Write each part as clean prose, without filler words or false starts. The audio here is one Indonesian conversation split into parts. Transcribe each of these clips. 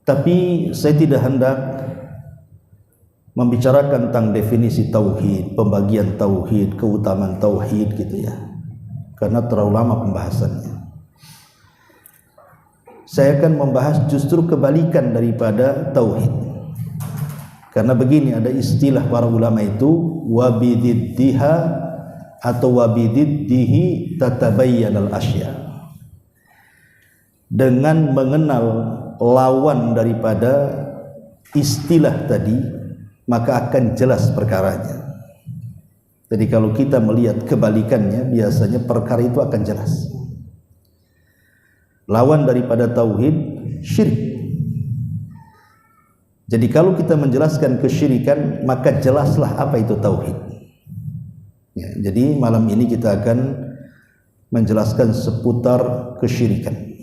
Tapi saya tidak hendak membicarakan tentang definisi tauhid, pembagian tauhid, keutamaan tauhid gitu ya, karena terlalu lama pembahasannya. Saya akan membahas justru kebalikan daripada tauhid. Karena begini, ada istilah para ulama itu wabididdiha atau wabididdihi tatabayyanal asya. Dengan mengenal lawan daripada istilah tadi, maka akan jelas perkaranya. Jadi kalau kita melihat kebalikannya, biasanya perkara itu akan jelas. Lawan daripada tauhid, syirik. Jadi kalau kita menjelaskan kesyirikan, maka jelaslah apa itu tauhid. Ya, jadi malam ini kita akan menjelaskan seputar kesyirikan.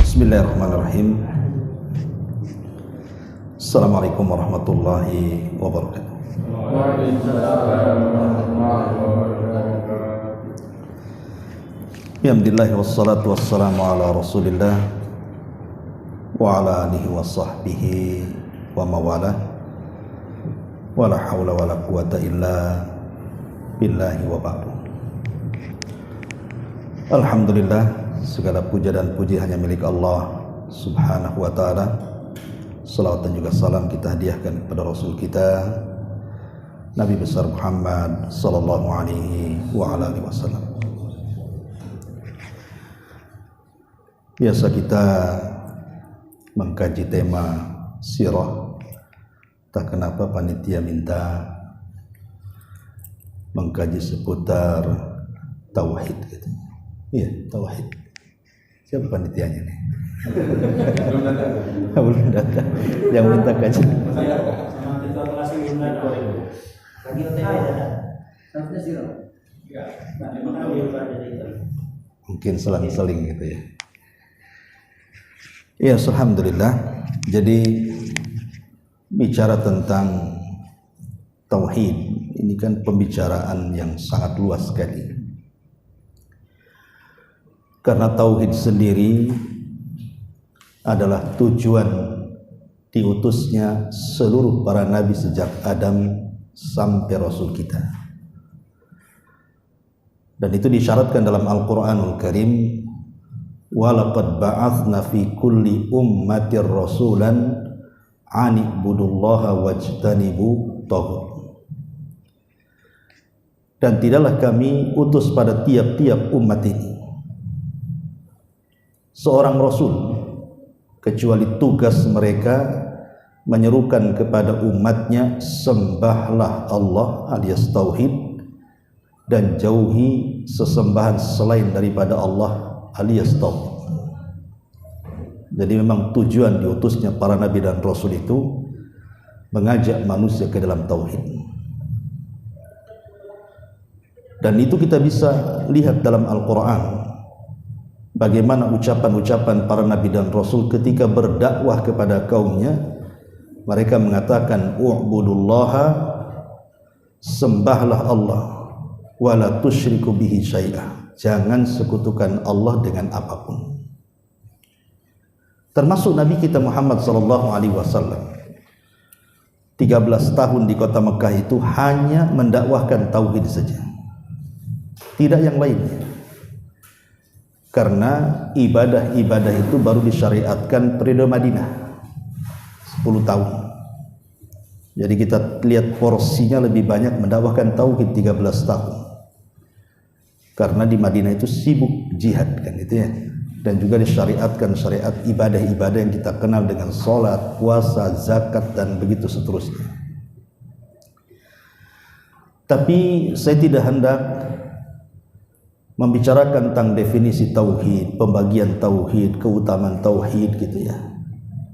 Bismillahirrahmanirrahim. Assalamualaikum warahmatullahi wabarakatuh. Alhamdulillah wassalatu wassalamu ala Rasulillah wa ala alihi wa sahbihi wa mawalah wa la hawla wa la quwata illa billahi wa ba'du. Alhamdulillah, segala puja dan puji hanya milik Allah subhanahu wa ta'ala. Salawat dan juga salam kita hadiahkan kepada Rasul kita Nabi besar Muhammad sallallahu alaihi wa ala alihi wasallam. Biasa kita mengkaji tema sirah, tak kenapa panitia minta mengkaji seputar tauhid gitu. Iya, tauhid. Siapa panitianya nih? Belum datang. Yang minta kaji. Mungkin selang-seling gitu ya. Ya, alhamdulillah. Jadi bicara tentang tauhid ini kan pembicaraan yang sangat luas sekali. Karena tauhid sendiri adalah tujuan diutusnya seluruh para nabi sejak Adam sampai Rasul kita. Dan itu disyaratkan dalam Al-Quranul Karim, walaqad ba'athna fi kulli ummatir rasulan ani'budullaha wajtanibu taghut. Dan tidaklah kami utus pada tiap-tiap umat ini seorang rasul kecuali tugas mereka menyerukan kepada umatnya, sembahlah Allah alias tauhid dan jauhi sesembahan selain daripada Allah alias tauhid. Jadi memang tujuan diutusnya para nabi dan rasul itu mengajak manusia ke dalam tauhid. Dan itu kita bisa lihat dalam Al-Quran, bagaimana ucapan-ucapan para nabi dan rasul ketika berdakwah kepada kaumnya. Mereka mengatakan u'budullaha, sembahlah Allah, wala tusyriku bihi syai'ah, jangan sekutukan Allah dengan apapun. Termasuk Nabi kita Muhammad sallallahu alaihi wasallam 13 tahun di kota Mekah itu hanya mendakwahkan tauhid saja, tidak yang lainnya. Karena ibadah-ibadah itu baru disyariatkan periode Madinah 10 tahun. Jadi kita lihat porsinya lebih banyak mendakwahkan tauhid 13 tahun. Karena di Madinah itu sibuk jihad kan itu ya. Dan juga disyariatkan syariat ibadah-ibadah yang kita kenal dengan salat, puasa, zakat dan begitu seterusnya. Tapi saya tidak hendak membicarakan tentang definisi tauhid, pembagian tauhid, keutamaan tauhid gitu ya.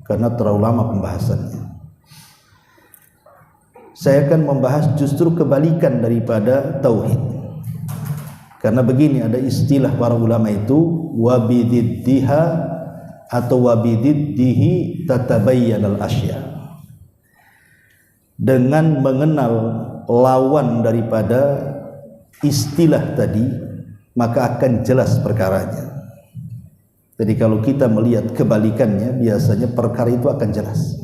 Karena terlalu lama pembahasannya. Saya akan membahas justru kebalikan daripada tauhid. Karena begini, ada istilah para ulama itu wabididdiha atau wabididdihi tatabayyanal asya. Dengan mengenal lawan daripada istilah tadi, maka akan jelas perkaranya. Jadi kalau kita melihat kebalikannya, biasanya perkara itu akan jelas.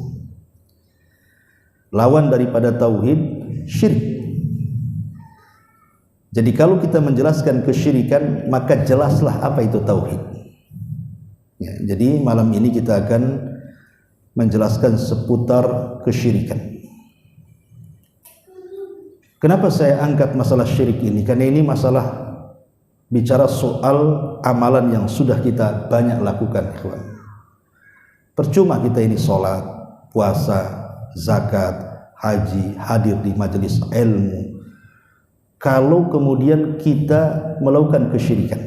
Lawan daripada tauhid, syirik. Jadi kalau kita menjelaskan kesyirikan, maka jelaslah apa itu tauhid. Ya, jadi malam ini kita akan menjelaskan seputar kesyirikan. Kenapa saya angkat masalah syirik ini? Karena ini masalah bicara soal amalan yang sudah kita banyak lakukan, ikhwan. Percuma kita ini sholat, puasa, zakat, haji, hadir di majelis ilmu, kalau kemudian kita melakukan kesyirikan,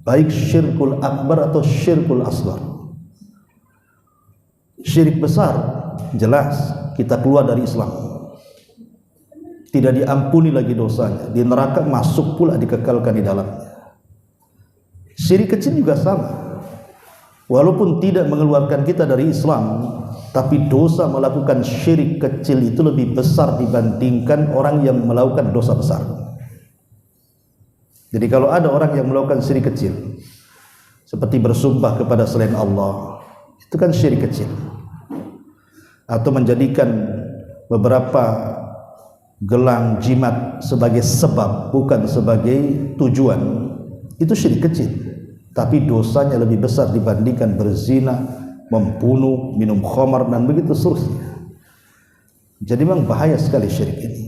baik syirkul akbar atau syirkul asghar. Syirik besar jelas kita keluar dari Islam, tidak diampuni lagi dosanya, di neraka masuk pula, dikekalkan di dalamnya. Syirik kecil juga sama, walaupun tidak mengeluarkan kita dari Islam, tapi dosa melakukan syirik kecil itu lebih besar dibandingkan orang yang melakukan dosa besar. Jadi kalau ada orang yang melakukan syirik kecil, seperti bersumpah kepada selain Allah, itu kan syirik kecil. Atau menjadikan beberapa gelang jimat sebagai sebab, bukan sebagai tujuan, itu syirik kecil. Tapi dosanya lebih besar dibandingkan berzina, membunuh, minum khamar, dan begitu seterusnya. Jadi memang bahaya sekali syirik ini.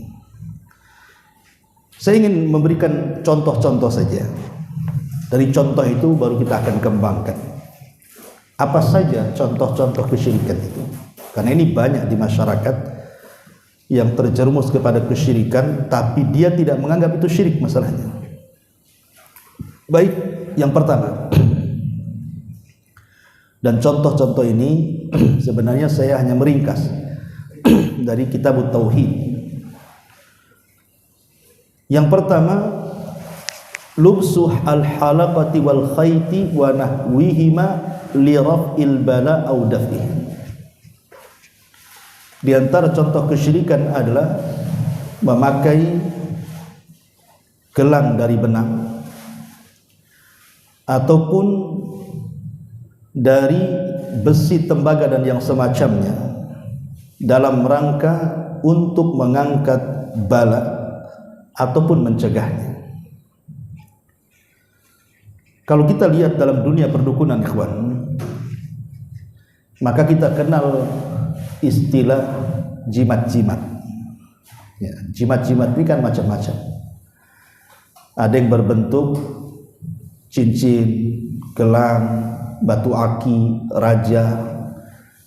Saya ingin memberikan contoh-contoh saja. Dari contoh itu baru kita akan kembangkan apa saja contoh-contoh kesyirikan itu. Karena ini banyak di masyarakat yang terjerumus kepada kesyirikan, tapi dia tidak menganggap itu syirik masalahnya. Baik, yang pertama, dan contoh-contoh ini sebenarnya saya hanya meringkas dari kitab Tauhid. Yang pertama, lubsuh al-halaqati wal khayti wa nahwihima li raf'il bala aw daf'ihi. Di antara contoh kesyirikan adalah memakai gelang dari benang ataupun dari besi tembaga dan yang semacamnya dalam rangka untuk mengangkat bala ataupun mencegahnya. Kalau kita lihat dalam dunia perdukunan, ikhwan, maka kita kenal istilah jimat-jimat. Ya, jimat-jimat ini kan macam-macam. Ada yang berbentuk cincin, gelang, batu aki, raja,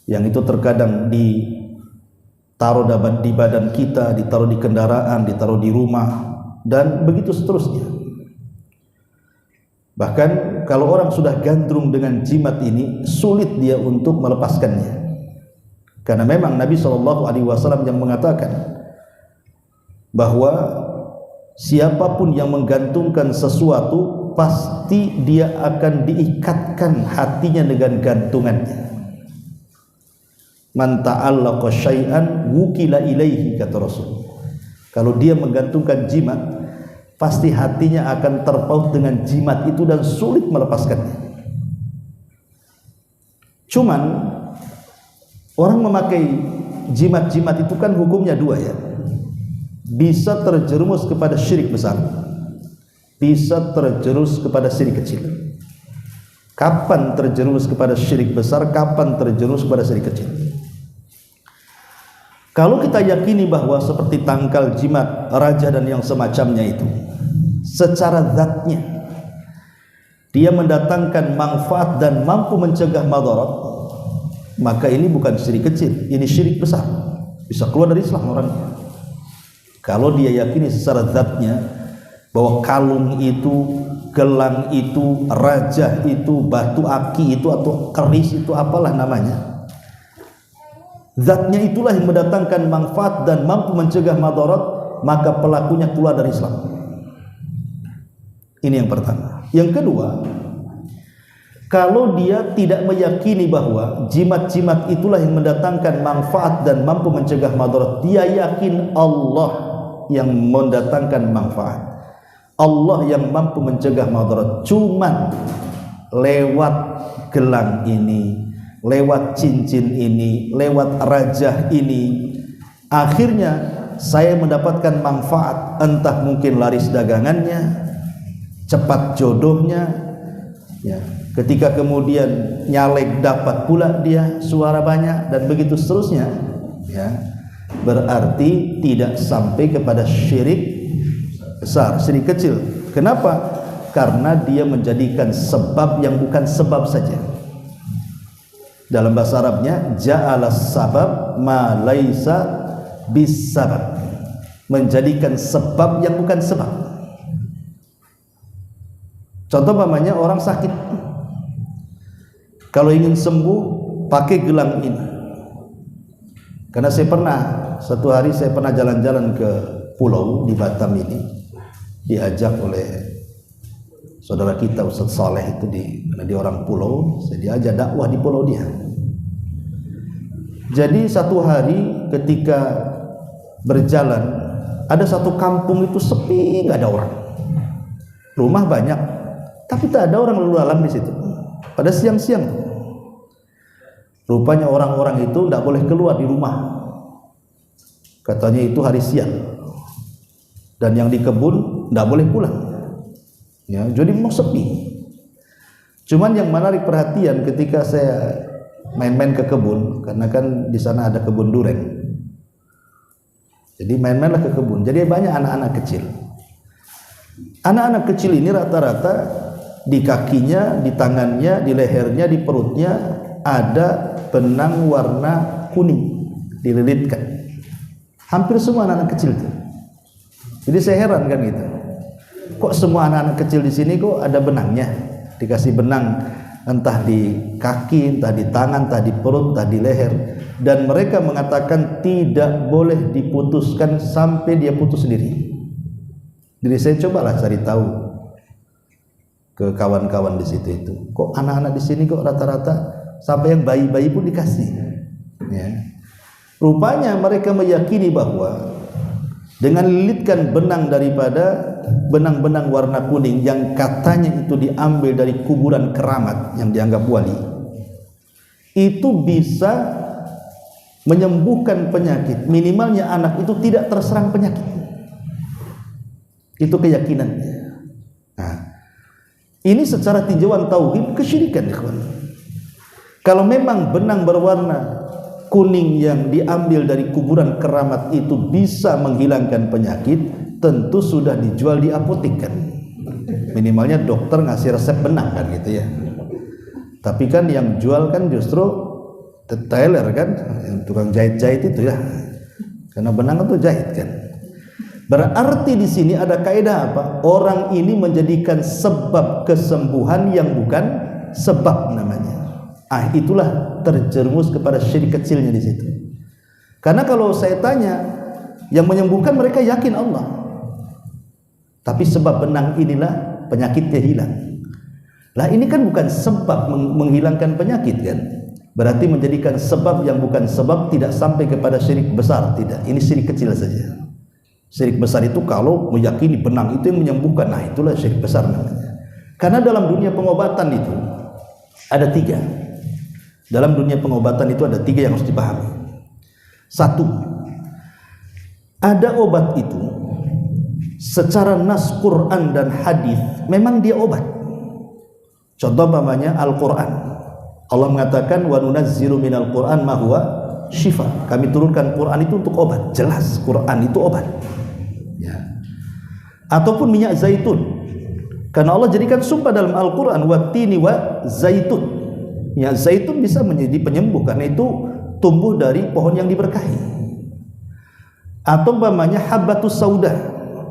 yang itu terkadang ditaruh di badan kita, ditaruh di kendaraan, ditaruh di rumah, dan begitu seterusnya. Bahkan kalau orang sudah gandrung dengan jimat ini, sulit dia untuk melepaskannya. Karena memang Nabi SAW yang mengatakan bahwa siapapun yang menggantungkan sesuatu, pasti dia akan diikatkan hatinya dengan gantungannya. Man ta'allaqa syai'an wukila ilaihi, kata Rasul. Kalau dia menggantungkan jimat, pasti hatinya akan terpaut dengan jimat itu dan sulit melepaskannya. Cuman orang memakai jimat-jimat itu kan hukumnya dua, ya. Bisa terjerumus kepada syirik besar, bisa terjerumus kepada syirik kecil. Kapan terjerumus kepada syirik besar, kapan terjerumus kepada syirik kecil? Kalau kita yakini bahwa seperti tangkal jimat, raja dan yang semacamnya itu secara zatnya dia mendatangkan manfaat dan mampu mencegah madarat, maka ini bukan syirik kecil, ini syirik besar. Bisa keluar dari Islam orangnya. Kalau dia yakini secara zatnya bahwa kalung itu, gelang itu, raja itu, batu aki itu, atau keris itu, apalah namanya, zatnya itulah yang mendatangkan manfaat dan mampu mencegah madarat, maka pelakunya keluar dari Islam. Ini yang pertama. Yang kedua, kalau dia tidak meyakini bahwa jimat-jimat itulah yang mendatangkan manfaat dan mampu mencegah madarat, dia yakin Allah yang mendatangkan manfaat, Allah yang mampu mencegah madarat. Cuman lewat gelang ini, lewat cincin ini, lewat rajah ini, akhirnya saya mendapatkan manfaat, entah mungkin laris dagangannya, cepat jodohnya, ya. Ketika kemudian nyalek dapat pula dia suara banyak, dan begitu seterusnya, ya. Berarti tidak sampai kepada syirik besar, syirik kecil. Kenapa? Karena dia menjadikan sebab yang bukan sebab saja. Dalam bahasa Arabnya ja'ala sabab ma laisa bis sabab, menjadikan sebab yang bukan sebab. Contoh umpamanya orang sakit, kalau ingin sembuh pakai gelang ini. Karena saya pernah, satu hari saya pernah jalan-jalan ke pulau di Batam ini, diajak oleh saudara kita Ustaz Saleh itu, karena dia orang pulau, saya diajak dakwah di pulau dia. Jadi satu hari ketika berjalan, ada satu kampung itu sepi, nggak ada orang, rumah banyak, tapi tak ada orang lalu lalang di situ. Pada siang-siang, rupanya orang-orang itu tidak boleh keluar di rumah, katanya itu hari siang. Dan yang di kebun tidak boleh pulang, ya, jadi mau sepi. Cuman yang menarik perhatian ketika saya main-main ke kebun, karena kan di sana ada kebun duren, jadi main-mainlah ke kebun. Jadi banyak anak-anak kecil. Anak-anak kecil ini rata-rata di kakinya, di tangannya, di lehernya, di perutnya ada benang warna kuning dililitkan. Hampir semua anak-anak kecil itu. Jadi saya heran kan gitu. Kok semua anak-anak kecil di sini kok ada benangnya? Dikasih benang entah di kaki, entah di tangan, entah di perut, entah di leher, dan mereka mengatakan tidak boleh diputuskan sampai dia putus sendiri. Jadi saya cobalah cari tahu ke kawan-kawan di situ itu. Kok anak-anak di sini kok rata-rata sampai yang bayi-bayi pun dikasih, ya. Rupanya mereka meyakini bahwa dengan lilitkan benang daripada benang-benang warna kuning yang katanya itu diambil dari kuburan keramat yang dianggap wali, itu bisa menyembuhkan penyakit. Minimalnya anak itu tidak terserang penyakit. Itu keyakinannya. Nah, ini secara tinjauan tauhid kesyirikan, ikhwan. Kalau memang benang berwarna kuning yang diambil dari kuburan keramat itu bisa menghilangkan penyakit, tentu sudah dijual di apotek kan. Minimalnya dokter ngasih resep benang kan gitu ya. Tapi kan yang jual kan justru tailor kan, yang tukang jahit-jahit itu ya. Karena benang itu jahit kan. Berarti di sini ada kaidah apa? Orang ini menjadikan sebab kesembuhan yang bukan sebab namanya. Itulah terjerumus kepada syirik kecilnya di situ. Karena kalau saya tanya, yang menyembuhkan mereka yakin Allah, tapi sebab benang inilah penyakitnya hilang. Lah ini kan bukan sebab menghilangkan penyakit kan? Berarti menjadikan sebab yang bukan sebab, tidak sampai kepada syirik besar, tidak. Ini syirik kecil saja. Syirik besar itu kalau meyakini benang itu yang menyembuhkan, itulah syirik besar namanya. Karena dalam dunia pengobatan itu ada 3. Dalam dunia pengobatan itu ada 3 yang harus dipahami. 1, ada obat itu secara nas Quran dan hadis memang dia obat. Contoh umpamanya Al-Quran, Allah mengatakan wa nunazzilu minal Quran ma huwa syifa. Kami turunkan Quran itu untuk obat. Jelas Quran itu obat, ya. Ataupun minyak zaitun, karena Allah jadikan sumpah dalam Al-Quran wattini wa zaitun. Ya, zaitun bisa menjadi penyembuh karena itu tumbuh dari pohon yang diberkahi. Atau umpamanya habbatus sauda,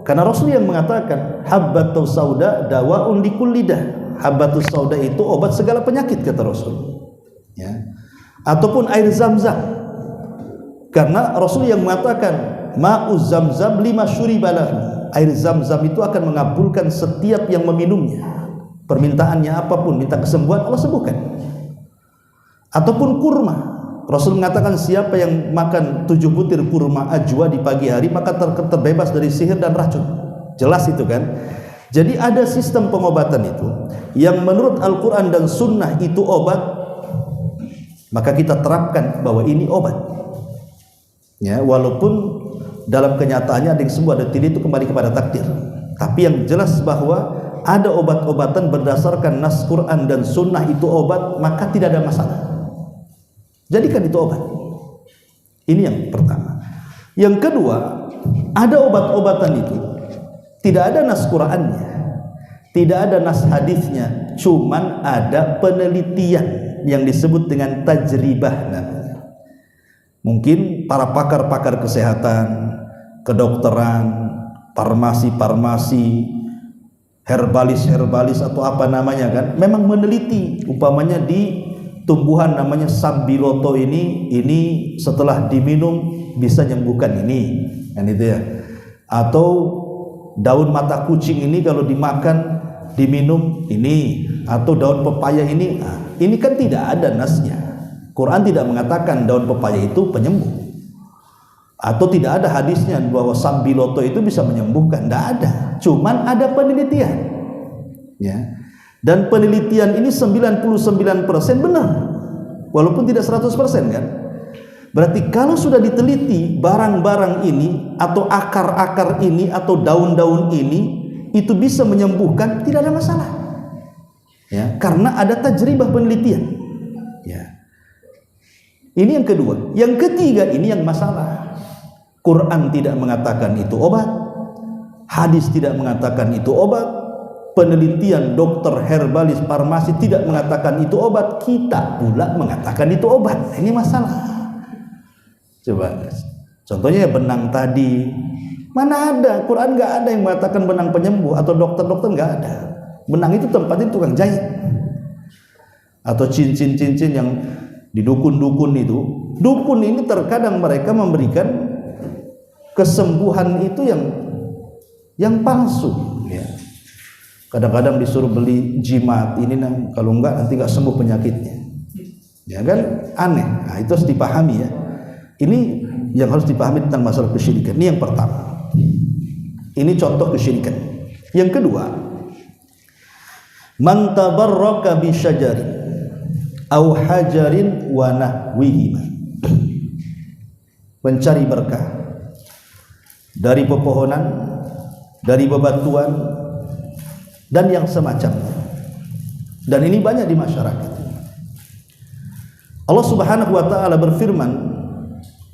karena Rasul yang mengatakan habbatus sauda dawaun likulli dah. Habbatus sauda itu obat segala penyakit kata Rasul, ya. Ataupun air Zam-Zam, karena Rasul yang mengatakan ma'uz Zam-Zam lima syuribalahu. Air Zam-Zam itu akan mengabulkan setiap yang meminumnya. Permintaannya apapun, minta kesembuhan, Allah sembuhkan. Ataupun kurma, Rasul mengatakan siapa yang makan 7 butir kurma ajwa di pagi hari maka terbebas dari sihir dan racun. Jelas itu kan. Jadi ada sistem pengobatan itu yang menurut Al-Quran dan Sunnah itu obat, maka kita terapkan bahwa ini obat. Ya, walaupun dalam kenyataannya ada yang semua ada tidak, itu kembali kepada takdir. Tapi yang jelas bahwa ada obat-obatan berdasarkan nas Quran dan Sunnah itu obat, maka tidak ada masalah. Jadikan itu obat. Ini yang pertama. Yang kedua, ada obat-obatan itu tidak ada nas Qur'annya, tidak ada nas hadisnya, cuman ada penelitian yang disebut dengan tajribah namanya. Mungkin para pakar-pakar kesehatan, kedokteran, farmasi-farmasi, herbalis atau apa namanya kan, memang meneliti. Umpamanya di tumbuhan namanya sambiloto ini setelah diminum bisa menyembuhkan ini, kan itu ya. Atau daun mata kucing ini kalau dimakan diminum ini, atau daun pepaya ini. Nah, ini kan tidak ada nasnya. Quran tidak mengatakan daun pepaya itu penyembuh, atau tidak ada hadisnya bahwa sambiloto itu bisa menyembuhkan. Tidak ada, cuman ada penelitian, ya. Dan penelitian ini 99% benar, walaupun tidak 100% kan. Berarti kalau sudah diteliti barang-barang ini atau akar-akar ini atau daun-daun ini itu bisa menyembuhkan, tidak ada masalah. Ya, karena ada tajribah penelitian. Ya. Ini yang kedua. Yang ketiga ini yang masalah. Quran tidak mengatakan itu obat, hadis tidak mengatakan itu obat, penelitian dokter, herbalis, farmasi tidak mengatakan itu obat, kita pula mengatakan itu obat. Ini masalah. Coba contohnya ya benang tadi, mana ada, Quran nggak ada yang mengatakan benang penyembuh, atau dokter-dokter nggak ada. Benang itu tempatnya tukang jahit, atau cincin-cincin yang di dukun-dukun itu. Dukun ini terkadang mereka memberikan kesembuhan itu yang palsu, ya. Kadang-kadang disuruh beli jimat ini, kalau enggak nanti enggak sembuh penyakitnya, ya kan, aneh. Nah, itu harus dipahami ya. Ini yang harus dipahami tentang masalah kesyirikan. Ini yang pertama. Ini contoh kesyirikan. Yang kedua, man tabarraka bi syajarin au hajarin wa nahwihima, mencari berkah dari pepohonan, dari bebatuan, dan yang semacamnya. Dan ini banyak di masyarakat. Allah Subhanahu wa taala berfirman,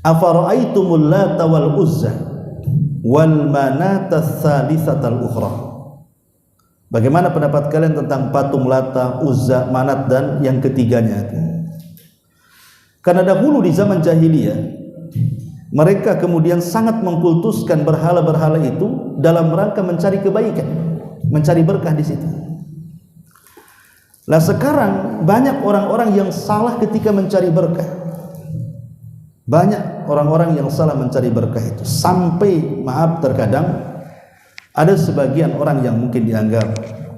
afara'aitumul lata wal uzza wal manata tsalitsatal ukhra. Bagaimana pendapat kalian tentang patung Lata, Uzza, Manat, dan yang ketiganya? Karena dahulu di zaman jahiliyah mereka kemudian sangat mengkultuskan berhala-berhala itu dalam rangka mencari kebaikan, mencari berkah di situ. Lah sekarang banyak orang-orang yang salah ketika mencari berkah. Banyak orang-orang yang salah mencari berkah itu, sampai maaf terkadang ada sebagian orang yang mungkin dianggap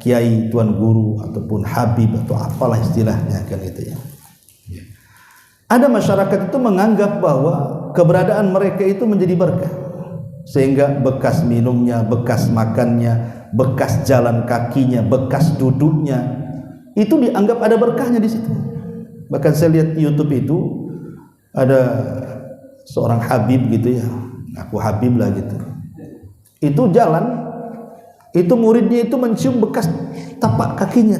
kiai, tuan guru, ataupun habib atau apalah istilahnya kan itu ya. Ada masyarakat itu menganggap bahwa keberadaan mereka itu menjadi berkah, sehingga bekas minumnya, bekas makannya, bekas jalan kakinya, bekas duduknya itu dianggap ada berkahnya di situ. Bahkan saya lihat di YouTube itu ada seorang habib gitu ya, aku habib lah gitu. Itu jalan, itu muridnya itu mencium bekas tapak kakinya,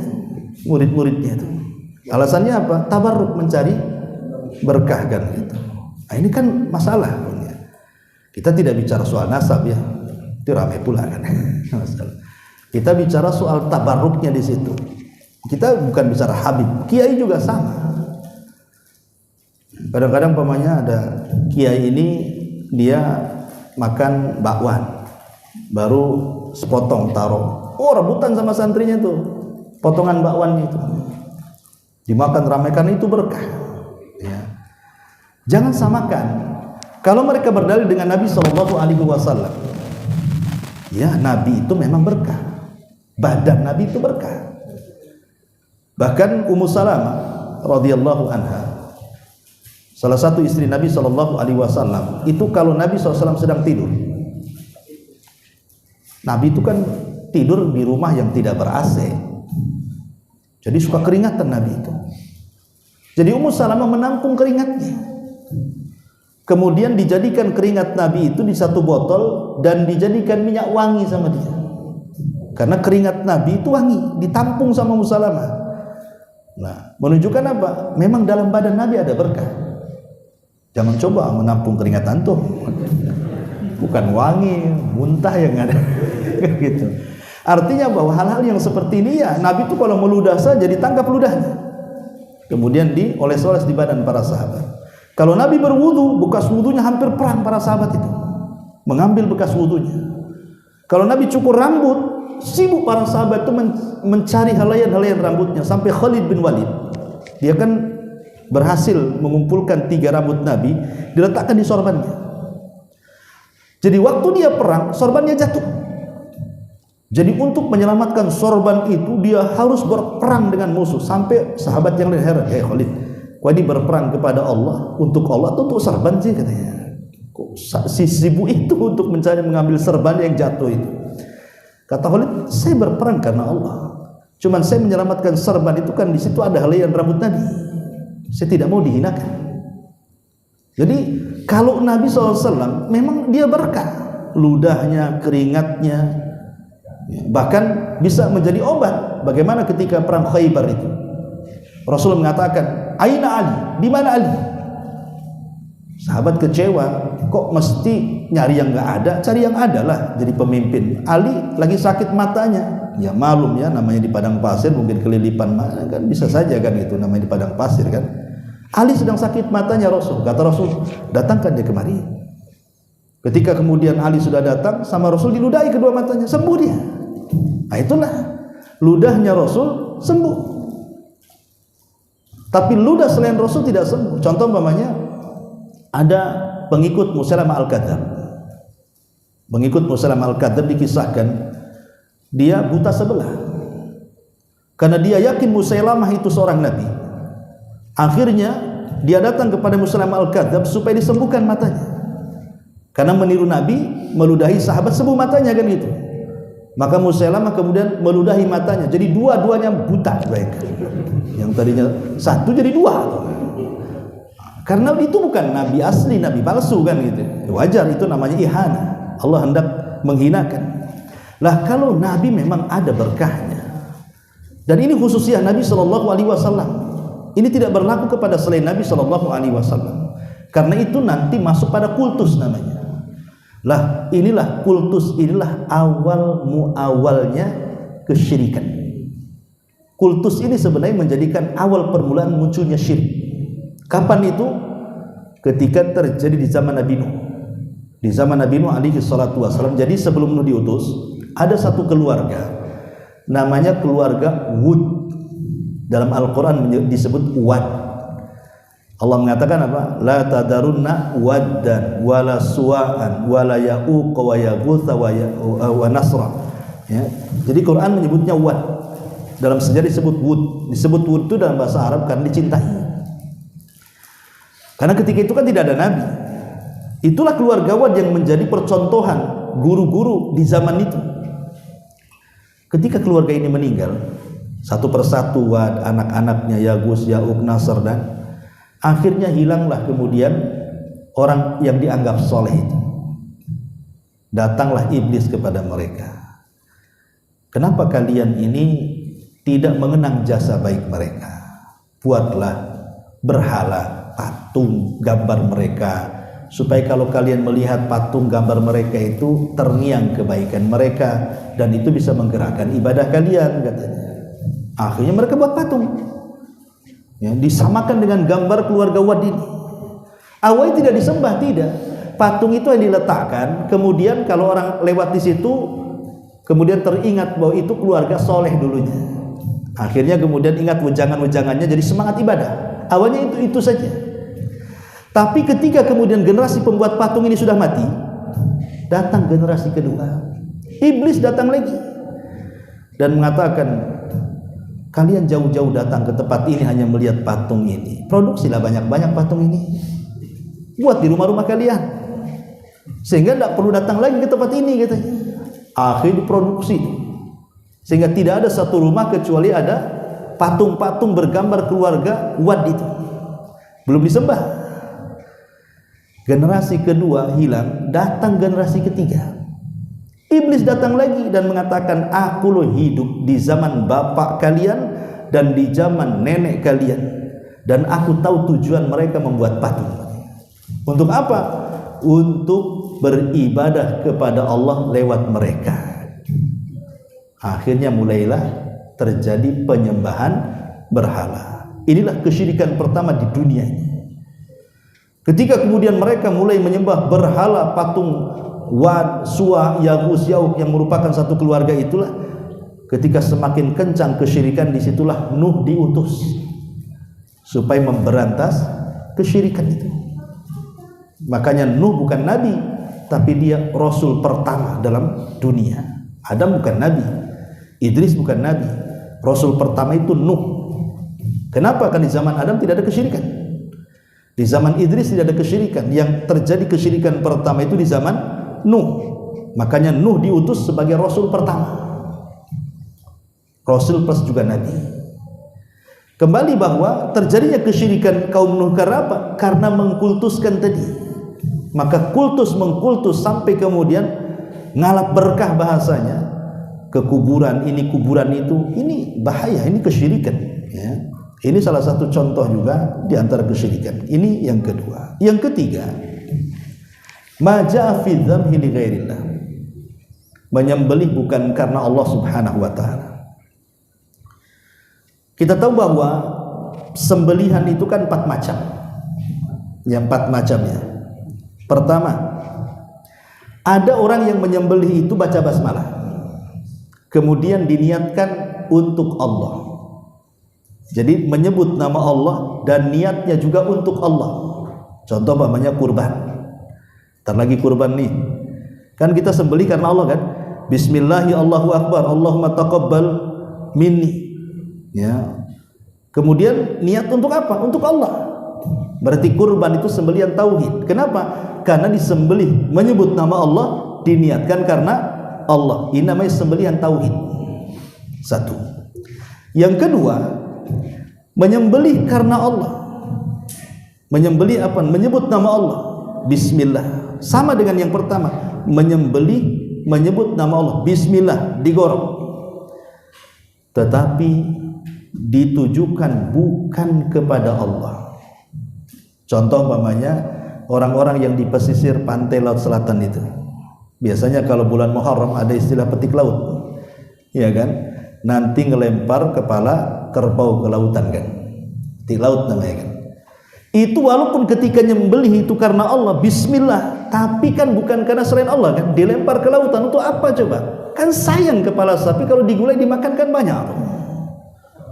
murid-muridnya itu. Alasannya apa? Tabarruk, mencari berkah kan gitu. Nah, ini kan masalah. Kita tidak bicara soal nasab ya, itu ramai pula kan. Masalah. Kita bicara soal tabarruknya di situ. Kita bukan bicara habib. Kiai juga sama. Kadang-kadang pamannya ada kiai ini dia makan bakwan, baru sepotong taruh. Oh, rebutan sama santrinya tuh potongan bakwannya itu, dimakan ramai karena itu berkah. Ya. Jangan samakan. Kalau mereka berdalil dengan Nabi SAW, ya Nabi itu memang berkah, badan Nabi itu berkah. Bahkan Ummu Salamah radhiyallahu anha, salah satu istri Nabi SAW, itu kalau Nabi SAW sedang tidur, Nabi itu kan tidur di rumah yang tidak ber-AC. Jadi suka keringatan Nabi itu. Jadi Ummu Salamah menampung keringatnya. Kemudian dijadikan keringat Nabi itu di satu botol dan dijadikan minyak wangi sama dia. Karena keringat Nabi itu wangi, ditampung sama Ummu Salamah. Nah, menunjukkan apa? Memang dalam badan Nabi ada berkah. Jangan coba menampung keringat antum. Bukan wangi, muntah yang ada. Gitu. Artinya bahwa hal-hal yang seperti ini ya, Nabi itu kalau meludah saja ditangkap ludahnya. Kemudian dioles-oles di badan para sahabat. Kalau Nabi berwudu, bekas wudunya hampir perang para sahabat itu. Mengambil bekas wudunya. Kalau Nabi cukur rambut, sibuk para sahabat itu mencari helaian-helaian rambutnya. Sampai Khalid bin Walid, dia kan berhasil mengumpulkan 3 rambut Nabi, diletakkan di sorbannya. Jadi waktu dia perang, sorbannya jatuh. Jadi untuk menyelamatkan sorban itu, dia harus berperang dengan musuh. Sampai sahabat yang lain heran, Khalid, kau ini berperang kepada Allah, untuk Allah atau untuk serban sih, katanya. Kok si sibuk itu untuk mencari mengambil serban yang jatuh itu? Kata Khalid, saya berperang karena Allah. Cuman saya menyelamatkan serban itu kan di situ ada helaian rambut Nabi. Saya tidak mau dihinakan. Jadi kalau Nabi SAW memang dia berkah, ludahnya, keringatnya, bahkan bisa menjadi obat. Bagaimana ketika perang Khaybar itu? Rasul mengatakan, "Aina Ali? Di mana Ali?" Sahabat kecewa, kok mesti nyari yang nggak ada, cari yang ada lah jadi pemimpin. Ali lagi sakit matanya. Ya malum ya, namanya di padang pasir, mungkin kelilipan mana kan bisa saja kan, itu namanya di padang pasir kan. Ali sedang sakit matanya Rasul. Kata Rasul, datangkan dia kemari. Ketika kemudian Ali sudah datang, sama Rasul diludahi kedua matanya, sembuh dia. Nah itulah ludahnya Rasul sembuh. Tapi ludah selain Rasul tidak sembuh. Contoh umpamanya ada pengikut Musailamah Al-Kadzdzab. Pengikut Musailamah Al-Kadzdzab dikisahkan dia buta sebelah. Karena dia yakin Musailamah itu seorang nabi. Akhirnya dia datang kepada Musailamah Al-Kadzdzab supaya disembuhkan matanya. Karena meniru Nabi, meludahi sahabat, sembuh matanya kan gitu. Maka Musailamah kemudian meludahi matanya, jadi dua-duanya buta mereka. Yang tadinya satu jadi dua. Karena itu bukan nabi asli, nabi palsu kan gitu. Wajar, itu namanya ihana. Allah hendak menghinakan. Lah kalau nabi memang ada berkahnya. Dan ini khususnya Nabi sallallahu alaihi wasallam. Ini tidak berlaku kepada selain Nabi sallallahu alaihi wasallam. Karena itu nanti masuk pada kultus namanya. Lah inilah kultus, inilah awal muawalnya kesyirikan. Kultus ini sebenarnya menjadikan awal permulaan munculnya syirik. Kapan itu? Ketika terjadi di zaman Nabi Nuh. Di zaman Nabi Nuh alaihi salatu wasallam. Jadi sebelum Nuh diutus, ada satu keluarga namanya keluarga Wud. Dalam Al-Quran disebut Wad. Allah mengatakan apa? La tadarunna waddan wala suwa'an wala ya'uq wa yaghutha wa nasra. Ya. Jadi Quran menyebutnya Wad. Dalam sejarah disebut Wud. Disebut Wud itu dalam bahasa Arab karena dicintai. Karena ketika itu kan tidak ada nabi. Itulah keluarga Wad yang menjadi percontohan guru-guru di zaman itu. Ketika keluarga ini meninggal, satu persatu Wad, anak-anaknya Yagus, Ya'uq, Nasr, dan akhirnya hilanglah kemudian orang yang dianggap soleh itu. Datanglah iblis kepada mereka. Kenapa kalian ini tidak mengenang jasa baik mereka? Buatlah berhala, patung, gambar mereka, supaya kalau kalian melihat patung gambar mereka itu terngiang kebaikan mereka, dan itu bisa menggerakkan ibadah kalian, katanya. Akhirnya mereka buat patung. Ya, disamakan dengan gambar keluarga Wad ini. Awalnya tidak disembah, tidak. Patung itu yang diletakkan, kemudian kalau orang lewat di situ, kemudian teringat bahwa itu keluarga soleh dulunya. Akhirnya kemudian ingat wejangan-wejangannya, jadi semangat ibadah. Awalnya itu saja. Tapi ketika kemudian generasi pembuat patung ini sudah mati, datang generasi kedua. Iblis datang lagi dan mengatakan, kalian jauh-jauh datang ke tempat ini hanya melihat patung ini. Produksilah banyak-banyak patung ini. Buat di rumah-rumah kalian. Sehingga tidak perlu datang lagi ke tempat ini, katanya. Akhirnya diproduksi. sehingga tidak ada satu rumah kecuali ada patung-patung bergambar keluarga Wad itu, belum disembah. Generasi kedua hilang, datang generasi ketiga. Iblis datang lagi dan mengatakan, aku loh hidup di zaman bapak kalian dan di zaman nenek kalian, dan aku tahu tujuan mereka membuat patung. Untuk apa? Untuk beribadah kepada Allah lewat mereka. Akhirnya mulailah terjadi penyembahan berhala. Inilah kesyirikan pertama di dunia ini. Ketika kemudian mereka mulai menyembah berhala, patung Wad, Suwa, Yaghus, Ya'uq yang merupakan satu keluarga itulah, ketika semakin kencang kesyirikan, disitulah Nuh diutus supaya memberantas kesyirikan itu. Makanya Nuh bukan nabi, tapi dia rasul pertama dalam dunia. Adam bukan nabi, Idris bukan nabi, rasul pertama itu Nuh. Kenapa? Kan di zaman Adam tidak ada kesyirikan, di zaman Idris tidak ada kesyirikan. Yang terjadi kesyirikan pertama itu di zaman Nuh. Makanya Nuh diutus sebagai rasul pertama, rasul plus juga nabi. Kembali bahwa terjadinya kesyirikan kaum Nuh karena apa? Karena mengkultuskan tadi. Maka kultus mengkultus sampai kemudian ngalap berkah bahasanya, ke kuburan ini kuburan itu, ini bahaya, ini kesyirikan ya. Ini salah satu contoh juga di antara kesyirikan. Ini yang kedua. Yang ketiga, ma ja'a fi dzabhi li ghairillah, menyembelih bukan karena Allah Subhanahu wa taala. Kita tahu bahwa sembelihan itu kan 4 macam. Yang 4 macamnya. Pertama, ada orang yang menyembelih itu baca basmalah, kemudian diniatkan untuk Allah. Jadi menyebut nama Allah dan niatnya juga untuk Allah. Contoh namanya kurban. Ntar lagi kurban nih, kan kita sembelih karena Allah kan. Bismillahi Allahu Akbar, Allahumma taqabbal minni. Ya. Kemudian niat untuk apa? Untuk Allah. Berarti kurban itu sembelihan tauhid. Kenapa? Karena disembelih menyebut nama Allah, diniatkan karena Allah. Ini namanya sembelihan tauhid. Satu. Yang kedua, menyembelih karena Allah. Menyembelih apa? Menyebut nama Allah. Bismillah. Sama dengan yang pertama, menyembelih menyebut nama Allah. Bismillah, digorok. Tetapi ditujukan bukan kepada Allah. Contoh umpamanya orang-orang yang di pesisir pantai laut selatan itu, biasanya kalau bulan Muharram ada istilah petik laut, ya kan? Nanti ngelempar kepala kerbau ke lautan kan, petik laut namanya kan. Itu walaupun ketika nyembelih itu karena Allah, Bismillah, tapi kan bukan karena selain Allah kan, dilempar ke lautan untuk apa coba? Kan sayang kepala sapi kalau digulai dimakan kan banyak.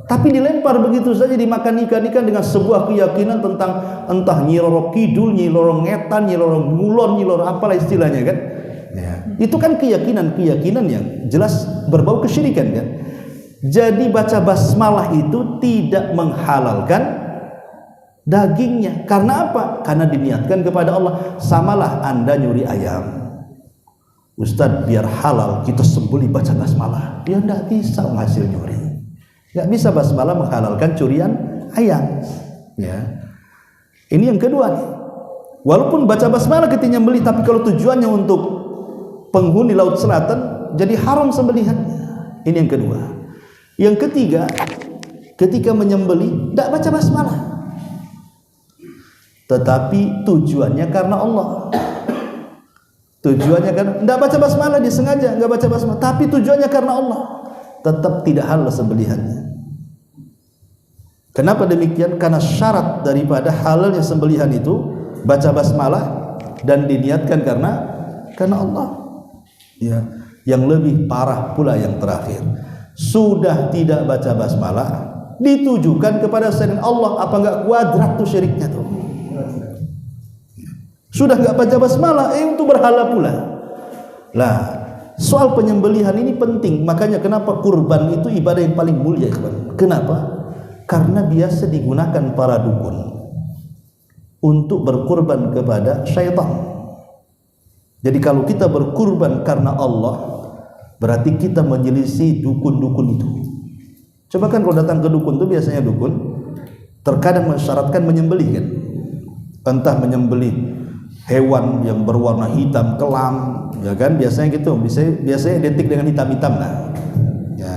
Tapi dilempar begitu saja dimakan ikan-ikan dengan sebuah keyakinan tentang entah Nyi Roro Kidul, Nyi Roro Ngetan, Nyi Roro Ngulon, Nyi Roro apalah istilahnya kan ya. Itu kan keyakinan-keyakinan yang jelas berbau kesyirikan kan. Jadi baca basmalah itu tidak menghalalkan dagingnya. Karena apa? Karena diniatkan kepada Allah. Samalah Anda nyuri ayam, Ustadz biar halal kita sembelih baca basmalah. Ya enggak bisa menghasil nyuri. Nggak bisa basmalah menghalalkan curian ayam ya. Ini yang kedua nih. Walaupun baca basmalah ketika nyembelih, tapi kalau tujuannya untuk penghuni laut selatan, jadi haram sembelihannya. Ini yang kedua. Yang ketiga, ketika menyembelih tidak baca basmalah, tetapi tujuannya karena Allah. Tujuannya karena tidak baca basmalah, disengaja nggak baca basmalah, tapi tujuannya karena Allah, tetap tidak halal sembelihannya. Kenapa demikian? Karena syarat daripada halalnya sembelihan itu baca basmalah dan diniatkan karena Allah. Ya, yang lebih parah pula yang terakhir, sudah tidak baca basmalah ditujukan kepada selain Allah, apa enggak kuadrat tuh syiriknya tuh. Sudah enggak baca basmalah, untuk berhala pula. Lah, soal penyembelihan ini penting. Makanya kenapa kurban itu ibadah yang paling mulia, kawan. Kenapa? Karena biasa digunakan para dukun untuk berkurban kepada syaitan. Jadi kalau kita berkurban karena Allah, berarti kita menyelisih dukun-dukun itu. Coba kan kalau datang ke dukun itu biasanya dukun terkadang mensyaratkan menyembelih kan, entah menyembelih hewan yang berwarna hitam kelam, ya kan, biasanya gitu, biasanya identik dengan hitam-hitam lah. Ya.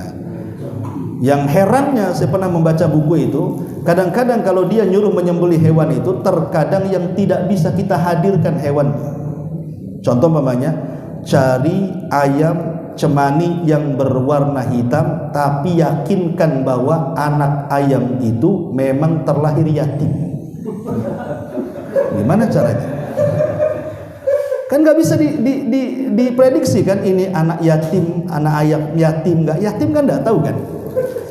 Yang herannya saya pernah membaca buku itu, kadang-kadang kalau dia nyuruh menyembelih hewan itu, terkadang yang tidak bisa kita hadirkan hewannya. Contoh umpamanya, cari ayam cemani yang berwarna hitam, tapi yakinkan bahwa anak ayam itu memang terlahir yatim. Gimana caranya? Kan nggak bisa diprediksi kan, ini anak yatim, anak ayam yatim, nggak yatim kan nggak tahu kan.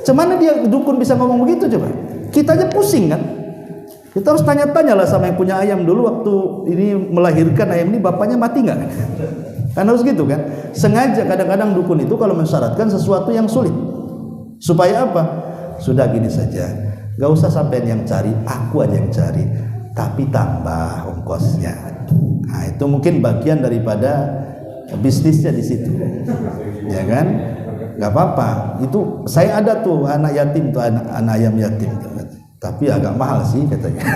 Cemana dia dukun bisa ngomong begitu coba? Kita aja pusing kan. Kita harus tanya-tanya lah sama yang punya ayam dulu, waktu ini melahirkan ayam ini bapaknya mati nggak kan? Kan harus gitu kan. Sengaja kadang-kadang dukun itu kalau mensyaratkan sesuatu yang sulit, supaya apa? Sudah gini saja, nggak usah sampean yang cari, aku aja yang cari, tapi tambah ongkosnya. Nah itu mungkin bagian daripada bisnisnya di situ, ya kan? Nggak apa-apa. Itu saya ada tuh anak yatim tuh, anak ayam yatim tuh, tapi agak mahal sih katanya.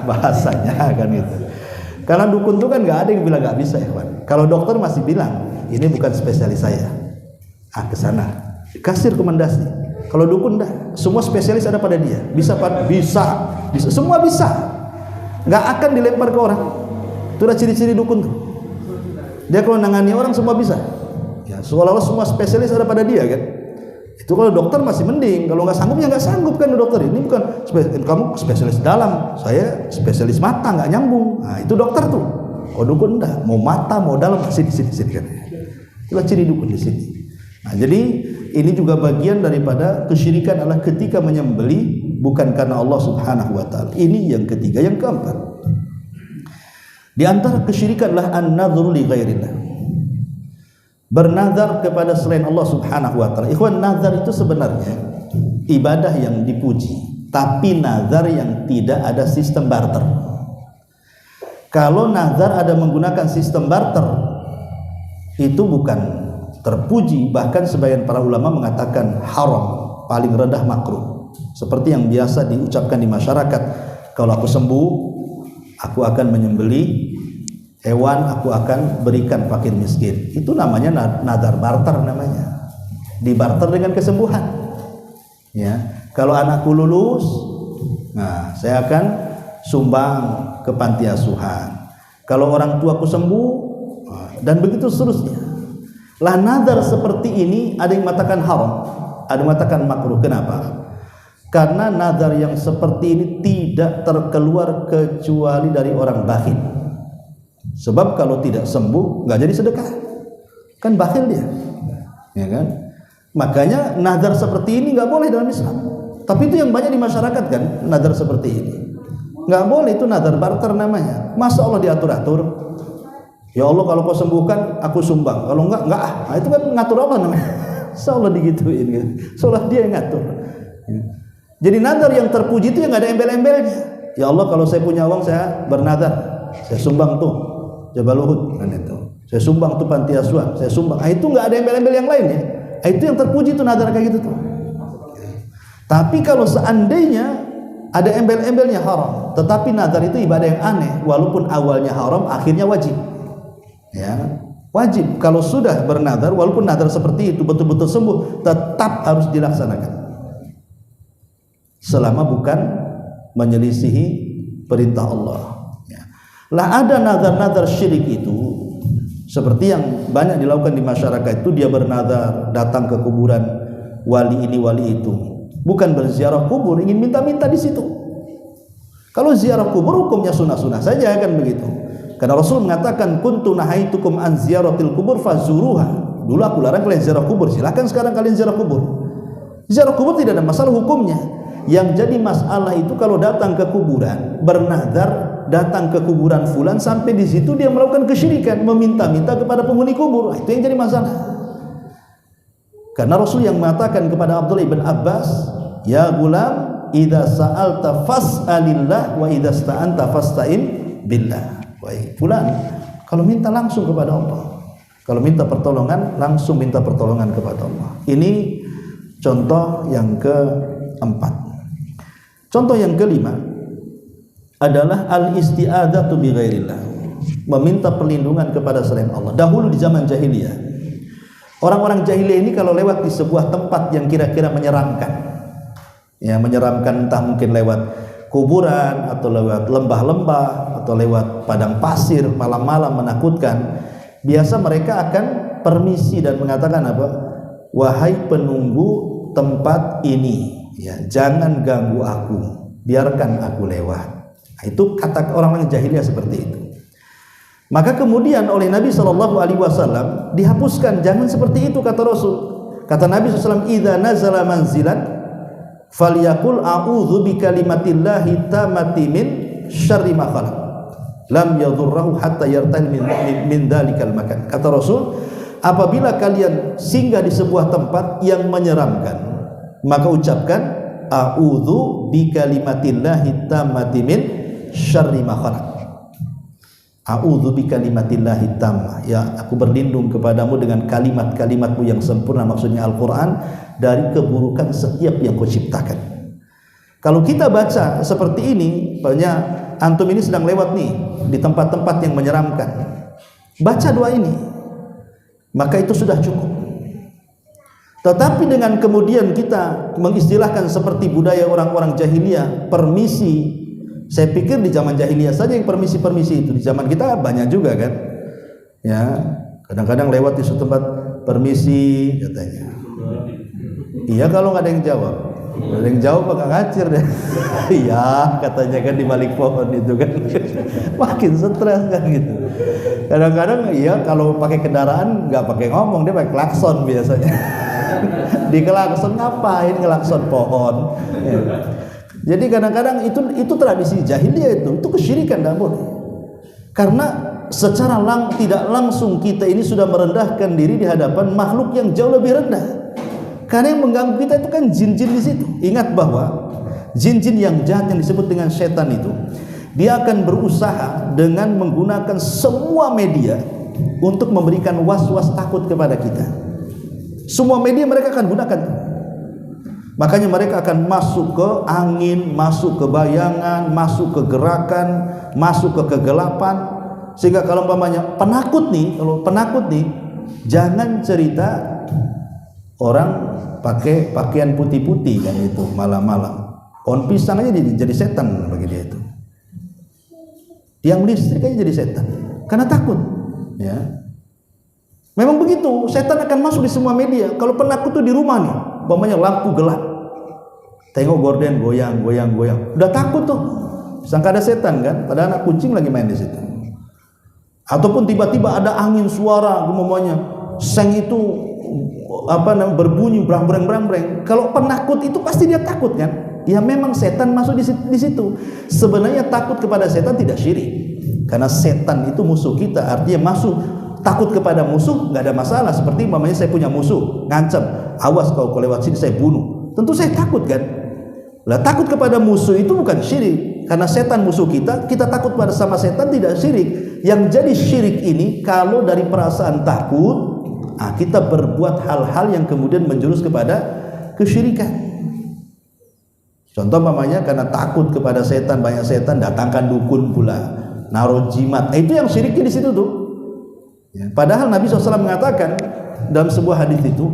Bahasanya kan gitu. Karena dukun tuh kan nggak ada yang bilang nggak bisa ya Pak. Kalau dokter masih bilang ini bukan spesialis saya, ke sana kasih rekomendasi. Kalau dukun dah semua spesialis ada pada dia, bisa Pak, bisa, semua bisa, nggak akan dilempar ke orang. Itu udah ciri-ciri dukun tuh. Dia kalau nangani orang semua bisa, ya seolah-olah semua spesialis ada pada dia kan. Itu kalau dokter masih mending, kalau nggak sanggup ya nggak sanggup kan dokter. Ini bukan kamu spesialis dalam, saya spesialis mata, nggak nyambung. Nah itu dokter tuh. Oh dukun enggak, mau mata mau dalam sini kan. Itulah ciri dukun di sini. Nah jadi ini juga bagian daripada kesyirikan adalah ketika menyembelih bukan karena Allah Subhanahu Wa Taala. Ini yang ketiga, yang keempat. Di antara kesyirikan adalah an-nadhru li ghairillah. Bernazar kepada selain Allah Subhanahu wa taala. Ikhwan, nazar itu sebenarnya ibadah yang dipuji, tapi nazar yang tidak ada sistem barter. Kalau nazar ada menggunakan sistem barter, itu bukan terpuji, bahkan sebagian para ulama mengatakan haram, paling rendah makruh. Seperti yang biasa diucapkan di masyarakat, kalau aku sembuh, aku akan menyembelih hewan, aku akan berikan fakir miskin. Itu namanya nazar barter namanya. Dibarter dengan kesembuhan. Ya, kalau anakku lulus, nah saya akan sumbang ke panti asuhan. Kalau orang tuaku sembuh, dan begitu seterusnya. Lah nazar seperti ini ada yang mengatakan haram, ada yang mengatakan makruh. Kenapa? Karena nazar yang seperti ini tidak terkeluar kecuali dari orang bakhil. Sebab kalau tidak sembuh nggak jadi sedekah, kan bakhil dia, ya kan? Makanya nazar seperti ini nggak boleh dalam Islam. Tapi itu yang banyak di masyarakat kan, nazar seperti ini nggak boleh, itu nazar barter namanya. Masa Allah diatur-atur? Ya Allah kalau kau sembuhkan aku sumbang, kalau enggak nah, itu kan ngatur Allah namanya. Seolah digituin kan, seolah dia yang ngatur. Jadi nazar yang terpuji itu yang nggak ada embel-embelnya. Ya Allah kalau saya punya uang saya bernazar, saya sumbang tuh Jabal Uhud kan itu. Saya sumbang tuh panti asuhan, saya sumbang. Itu enggak ada embel-embel yang lain ya. Itu yang terpuji tuh nazar kayak gitu tuh. Tapi kalau seandainya ada embel-embelnya haram, tetapi nazar itu ibadah yang aneh, walaupun awalnya haram akhirnya wajib. Ya, wajib kalau sudah bernazar, walaupun nazar seperti itu betul-betul sembuh, tetap harus dilaksanakan. Selama bukan menyelisihi perintah Allah. Lah ada nazar-nazar syirik itu seperti yang banyak dilakukan di masyarakat itu, dia bernazar datang ke kuburan wali ini wali itu, bukan berziarah kubur, ingin minta-minta di situ. Kalau ziarah kubur hukumnya sunah-sunah saja kan begitu. Karena Rasul mengatakan kuntu nahaitukum an ziyaratil kubur fazuruha. Dulu aku larang kalian ziarah kubur, silakan sekarang kalian ziarah kubur. Ziarah kubur tidak ada masalah hukumnya. Yang jadi masalah itu kalau datang ke kuburan, bernazar datang ke kuburan fulan, sampai di situ dia melakukan kesyirikan, meminta-minta kepada penghuni kubur. Itu yang jadi masalah. Karena Rasul yang mengatakan kepada Abdullah ibn Abbas, ya gulam, idza sa'alta fas'alillah wa idza sta'anta fasta'in billah. Wahai fulan, kalau minta langsung kepada Allah. Kalau minta pertolongan, langsung minta pertolongan kepada Allah. Ini contoh yang keempat. Contoh yang kelima adalah al-isti'adzatu bi ghairillah, meminta perlindungan kepada selain Allah. Dahulu di zaman jahiliyah, orang-orang jahiliyah ini kalau lewat di sebuah tempat yang kira-kira menyeramkan, ya menyeramkan, entah mungkin lewat kuburan atau lewat lembah-lembah atau lewat padang pasir malam-malam menakutkan, biasa mereka akan permisi dan mengatakan apa? Wahai penunggu tempat ini, ya, jangan ganggu aku, biarkan aku lewat. Nah, itu kata orang-orang jahiliyah seperti itu. Maka kemudian oleh Nabi SAW dihapuskan, jangan seperti itu kata Rasul. Kata Nabi SAW, idza nazala manzilan falyaqul a'udzu bikalimatillahi tammati min syarri ma khalaq lam yadhurruhu hatta yartal min dalikal makan. Kata Rasul, apabila kalian singgah di sebuah tempat yang menyeramkan, maka ucapkan a'udzu bikalimatillahi tammati min syarri ma khalaq. A'udzu bikalimatillahi tammah, ya aku berlindung kepadamu dengan kalimat-kalimatmu yang sempurna, maksudnya Al-Qur'an, dari keburukan setiap yang kau ciptakan. Kalau kita baca seperti ini, banyak antum ini sedang lewat nih di tempat-tempat yang menyeramkan, baca doa ini, maka itu sudah cukup. Tetapi dengan kemudian kita mengistilahkan seperti budaya orang-orang jahiliyah, permisi. Saya pikir di zaman jahiliyah saja yang permisi-permisi itu, di zaman kita banyak juga kan. Ya, kadang-kadang lewat di suatu tempat permisi katanya. Iya kalau nggak ada yang jawab. Ada yang jawab agak ngacir deh. Iya katanya kan di balik pohon itu kan. Makin stres kan gitu. Kadang-kadang iya kalau pakai kendaraan nggak pakai ngomong, dia pakai klakson biasanya. Di klakson ngapain, klakson pohon. Ya. Jadi kadang-kadang itu tradisi jahiliyah, itu kesyirikan, tidak boleh. Karena secara tidak langsung kita ini sudah merendahkan diri di hadapan makhluk yang jauh lebih rendah. Karena yang mengganggu kita itu kan jin-jin di situ. Ingat bahwa jin-jin yang jahat yang disebut dengan setan itu, dia akan berusaha dengan menggunakan semua media untuk memberikan was-was takut kepada kita. Semua media mereka akan gunakan. Makanya mereka akan masuk ke angin, masuk ke bayangan, masuk ke gerakan, masuk ke kegelapan. Sehingga kalau umpamanya penakut nih, jangan cerita orang pakai pakaian putih-putih kan itu malam-malam. Pohon pisang aja jadi setan bagi dia itu. Tiang listrik aja jadi setan karena takut. Ya, memang begitu. Setan akan masuk di semua media. Kalau penakut tuh di rumah nih, umpamanya lampu gelap, tengok gorden goyang, udah takut tuh, sangka ada setan kan, padahal anak kucing lagi main di situ. Ataupun tiba-tiba ada angin suara, umpamanya seng itu berbunyi brang-brang. Kalau penakut itu pasti dia takut kan? Ya memang setan masuk di situ. Sebenarnya takut kepada setan tidak syirik, karena setan itu musuh kita. Artinya masuk takut kepada musuh nggak ada masalah. Seperti umpamanya saya punya musuh, ngancam, awas kalau lewat sini saya bunuh. Tentu saya takut kan? Lah takut kepada musuh itu bukan syirik, karena setan musuh kita. Kita takut pada sama setan tidak syirik. Yang jadi syirik ini kalau dari perasaan takut, kita berbuat hal-hal yang kemudian menjurus kepada kesyirikan. Contoh umpamanya karena takut kepada setan, banyak setan, datangkan dukun pula, naruh jimat. Itu yang syiriknya di situ tuh. Ya, padahal Nabi SAW mengatakan dalam sebuah hadis itu,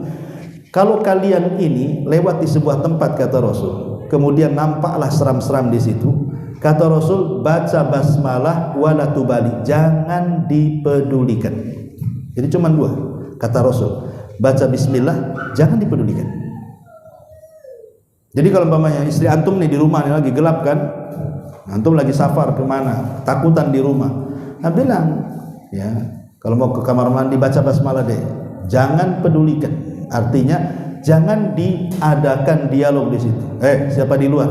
kalau kalian ini lewat di sebuah tempat, kata Rasul, kemudian nampaklah seram-seram di situ, kata Rasul, baca basmalah wala tubali, jangan dipedulikan. Jadi cuma dua, kata Rasul, baca bismillah, jangan dipedulikan. Jadi kalau umpamanya istri antum nih di rumah nih lagi gelap kan, antum lagi safar kemana, takutan di rumah, nah bilang, ya kalau mau ke kamar mandi baca basmalah deh, jangan pedulikan. Artinya jangan diadakan dialog di situ. Siapa di luar?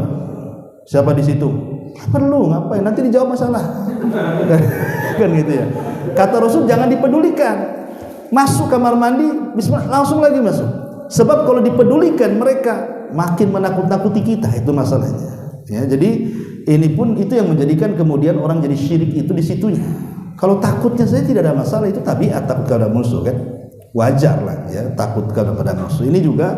Siapa di situ? Perlu ngapain? Nanti dijawab masalah. Kan gitu ya. Kata Rasul jangan dipedulikan. Masuk kamar mandi, bismillah, langsung lagi masuk. Sebab kalau dipedulikan mereka makin menakut-nakuti kita, itu masalahnya. Ya, jadi ini pun itu yang menjadikan kemudian orang jadi syirik itu di situnya. Kalau takutnya saya tidak ada masalah, itu tabiat, takut kepada musuh kan, wajar lah ya, takut kepada musuh. Ini juga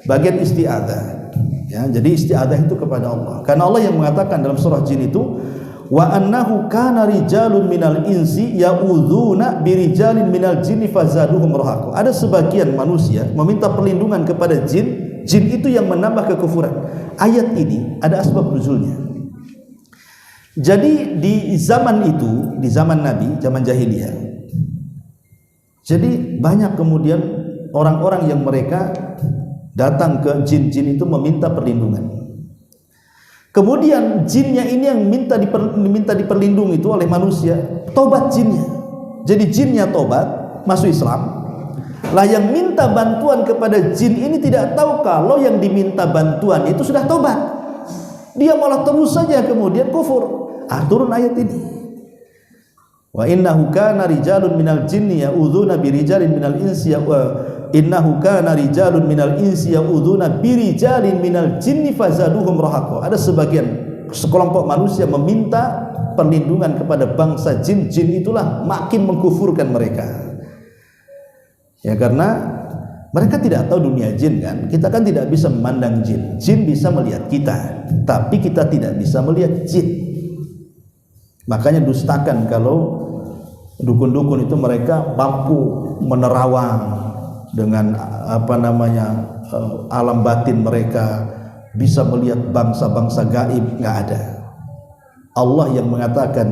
bagian isti'adzah ya. Jadi isti'adzah itu kepada Allah, karena Allah yang mengatakan dalam surah Jin itu, wa annahu kana rijalun minal insi ya'udzuna birijalin minal jinni fazaduhum rahaqa. Ada sebagian manusia meminta perlindungan kepada jin, jin itu yang menambah kekufuran. Ayat ini ada asbab nuzulnya. Jadi di zaman itu, di zaman Nabi, zaman jahiliyah, jadi banyak kemudian orang-orang yang mereka datang ke jin-jin itu meminta perlindungan. Kemudian jinnya ini yang minta diperlindungi itu oleh manusia, tobat jinnya. Jadi jinnya tobat, masuk Islam. Lah yang minta bantuan kepada jin ini tidak tahu kalau yang diminta bantuan itu sudah tobat. Dia malah terus saja kemudian kufur. Turun ayat ini. Wa innahu kana rijalun minal jinni ya'udzuna birijalin minal insi innahu kana rijalun minal insi ya'udzuna birijalin minal jinni fazaduhum rahaqa. Ada sebagian sekelompok manusia meminta perlindungan kepada bangsa jin, jin itulah makin mengkufurkan mereka. Ya, karena mereka tidak tahu dunia jin kan. Kita kan tidak bisa memandang jin. Jin bisa melihat kita, tapi kita tidak bisa melihat jin. Makanya dustakan kalau dukun-dukun itu mereka mampu menerawang dengan alam batin mereka, bisa melihat bangsa-bangsa gaib. Nggak ada. Allah yang mengatakan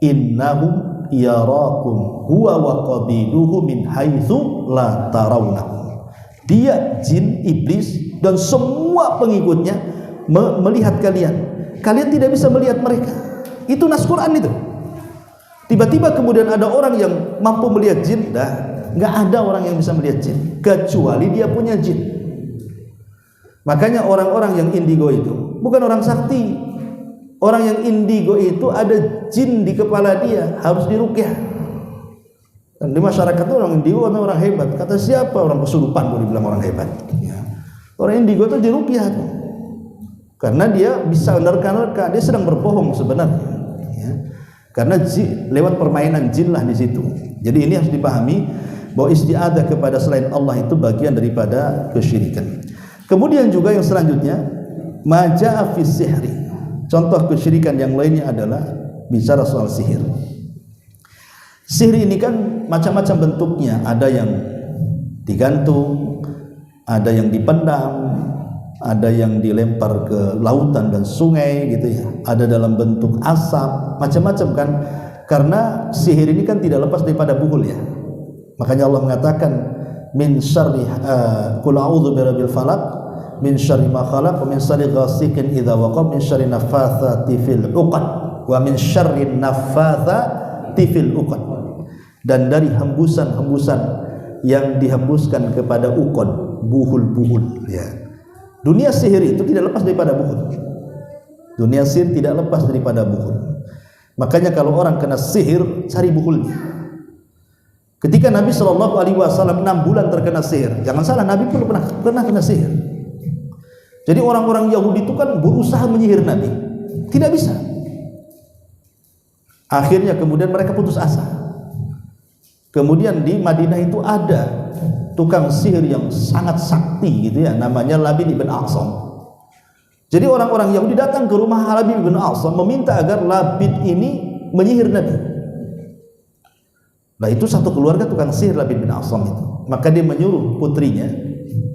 innahum yarakum huwa wa qabiluhu min haitsu la tarawnahum. Dia, jin, iblis dan semua pengikutnya melihat kalian. Kalian tidak bisa melihat mereka. Itu nas Quran itu. Tiba-tiba kemudian ada orang yang mampu melihat jin. Nggak ada orang yang bisa melihat jin kecuali dia punya jin. Makanya orang-orang yang indigo itu bukan orang sakti. Orang yang indigo itu ada jin di kepala dia, harus diruqyah. Dan di masyarakat itu orang indigo atau orang hebat. Kata siapa? Orang kesurupan boleh dibilang orang hebat ya. Orang indigo itu diruqyah tuh. Karena dia bisa menerka-nerka, dia sedang berbohong sebenarnya ya. Karena lewat permainan jin lah di situ. Jadi ini harus dipahami bahwa isti'adzah kepada selain Allah itu bagian daripada kesyirikan. Kemudian juga yang selanjutnya, maja'a fi sihri. Contoh kesyirikan yang lainnya adalah bicara soal sihir. Sihir ini kan macam-macam bentuknya, ada yang digantung, ada yang dipendam, ada yang dilempar ke lautan dan sungai gitu ya, ada dalam bentuk asap, macam-macam kan. Karena sihir ini kan tidak lepas daripada buhul ya. Makanya Allah mengatakan min syarri qul a'udzu birabbil falaq min syarri ma khalaq wa min syarri ghasiqin idza waqab min syarri naffatsati fil 'uqad wa min syarri naffatsati fil 'uqad. Dan dari hembusan-hembusan yang dihembuskan kepada uqad, buhul-buhul ya. Dunia sihir itu tidak lepas daripada buhul. Dunia sihir tidak lepas daripada buhul. Makanya kalau orang kena sihir, cari buhulnya. Ketika Nabi SAW 6 bulan terkena sihir, jangan salah, Nabi pun pernah kena sihir. Jadi orang-orang Yahudi itu kan berusaha menyihir Nabi, tidak bisa. Akhirnya kemudian mereka putus asa. Kemudian di Madinah itu ada tukang sihir yang sangat sakti gitu ya, namanya Labid ibn A'sam. Jadi orang-orang Yahudi datang ke rumah Labid ibn A'sam meminta agar Labid ini menyihir Nabi. Nah itu satu keluarga tukang sihir Labid bin A'sam itu. Maka dia menyuruh putrinya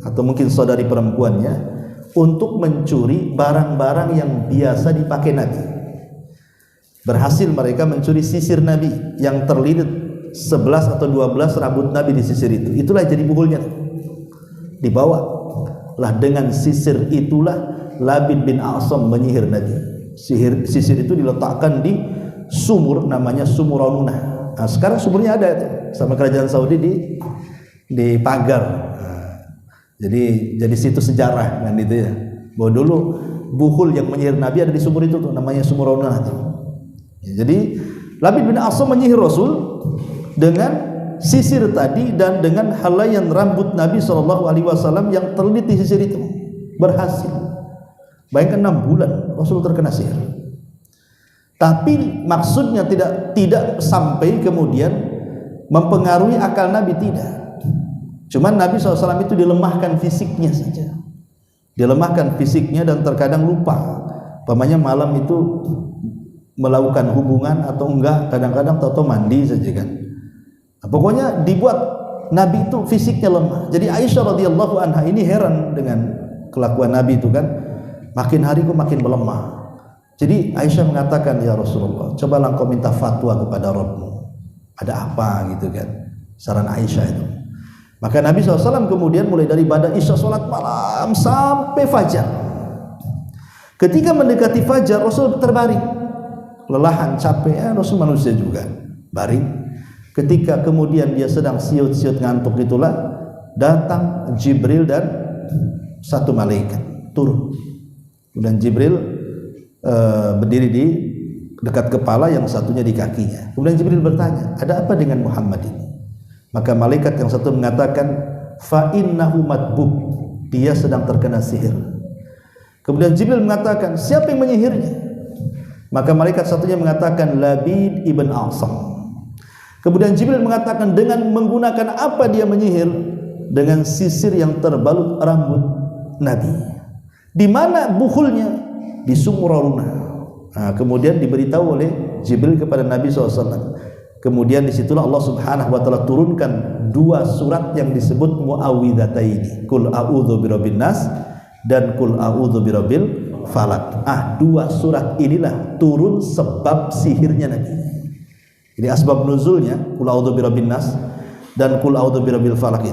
atau mungkin saudari perempuannya untuk mencuri barang-barang yang biasa dipakai Nabi. Berhasil mereka mencuri sisir Nabi yang terlilit 11 atau 12 rambut Nabi di sisir itu. Itulah jadi buhulnya. Dibawa lah dengan sisir itulah Labid bin A'sam menyihir Nabi. Sisir itu diletakkan di sumur namanya Sumur Raunah. Nah, sekarang sumurnya ada itu sama kerajaan Saudi di pagar. Nah, jadi situs sejarah kan itu ya. Bahwa dulu buhul yang menyihir Nabi ada di sumur itu tuh namanya Sumur Raunah tuh. Ya, jadi Labid bin A'sam menyihir Rasul dengan sisir tadi dan dengan helaian rambut Nabi SAW yang terlilit di sisir itu. Berhasil. Bayangkan 6 bulan Rasul terkena sihir. Tapi maksudnya tidak sampai kemudian mempengaruhi akal Nabi, tidak. Cuman Nabi SAW itu dilemahkan fisiknya saja, dilemahkan fisiknya dan terkadang lupa. Pamannya malam itu melakukan hubungan atau enggak, kadang-kadang tahu mandi saja kan. Nah, pokoknya dibuat Nabi itu fisiknya lemah. Jadi Aisyah radhiyallahu anha ini heran dengan kelakuan Nabi itu kan, makin hari kok makin melemah. Jadi Aisyah mengatakan, ya Rasulullah, cobalah engkau minta fatwa kepada Rabbmu, ada apa gitu kan, saran Aisyah itu. Maka Nabi SAW kemudian mulai dari ba'da isya sholat malam sampai fajar. Ketika mendekati fajar, Rasul terbaring, lelahan, capek, Rasul manusia juga, baring. Ketika kemudian dia sedang siut-siut ngantuk, itulah datang Jibril dan satu malaikat turun. Dan Jibril berdiri di dekat kepala, yang satunya di kakinya. Kemudian Jibril bertanya, ada apa dengan Muhammad ini? Maka malaikat yang satu mengatakan, fa innahu madbub, dia sedang terkena sihir. Kemudian Jibril mengatakan, siapa yang menyihirnya? Maka malaikat satunya mengatakan, Labid ibn A'sam. Kemudian Jibril mengatakan, dengan menggunakan apa dia menyihir? Dengan sisir yang terbalut rambut Nabi. Di mana bukhulnya? Di Sumuraruna. Nah, kemudian diberitahu oleh Jibril kepada Nabi SAW. Kemudian disitulah Allah Subhanahu Wa Taala turunkan dua surat yang disebut Muawwidhataini, Qul a'udzu birabbin nas dan Qul a'udzu birabbil falaq. Dua surat inilah turun sebab sihirnya Nabi. Jadi asbab nuzulnya Qul a'udzu birabbin nas dan Qul a'udzu birabbil falaq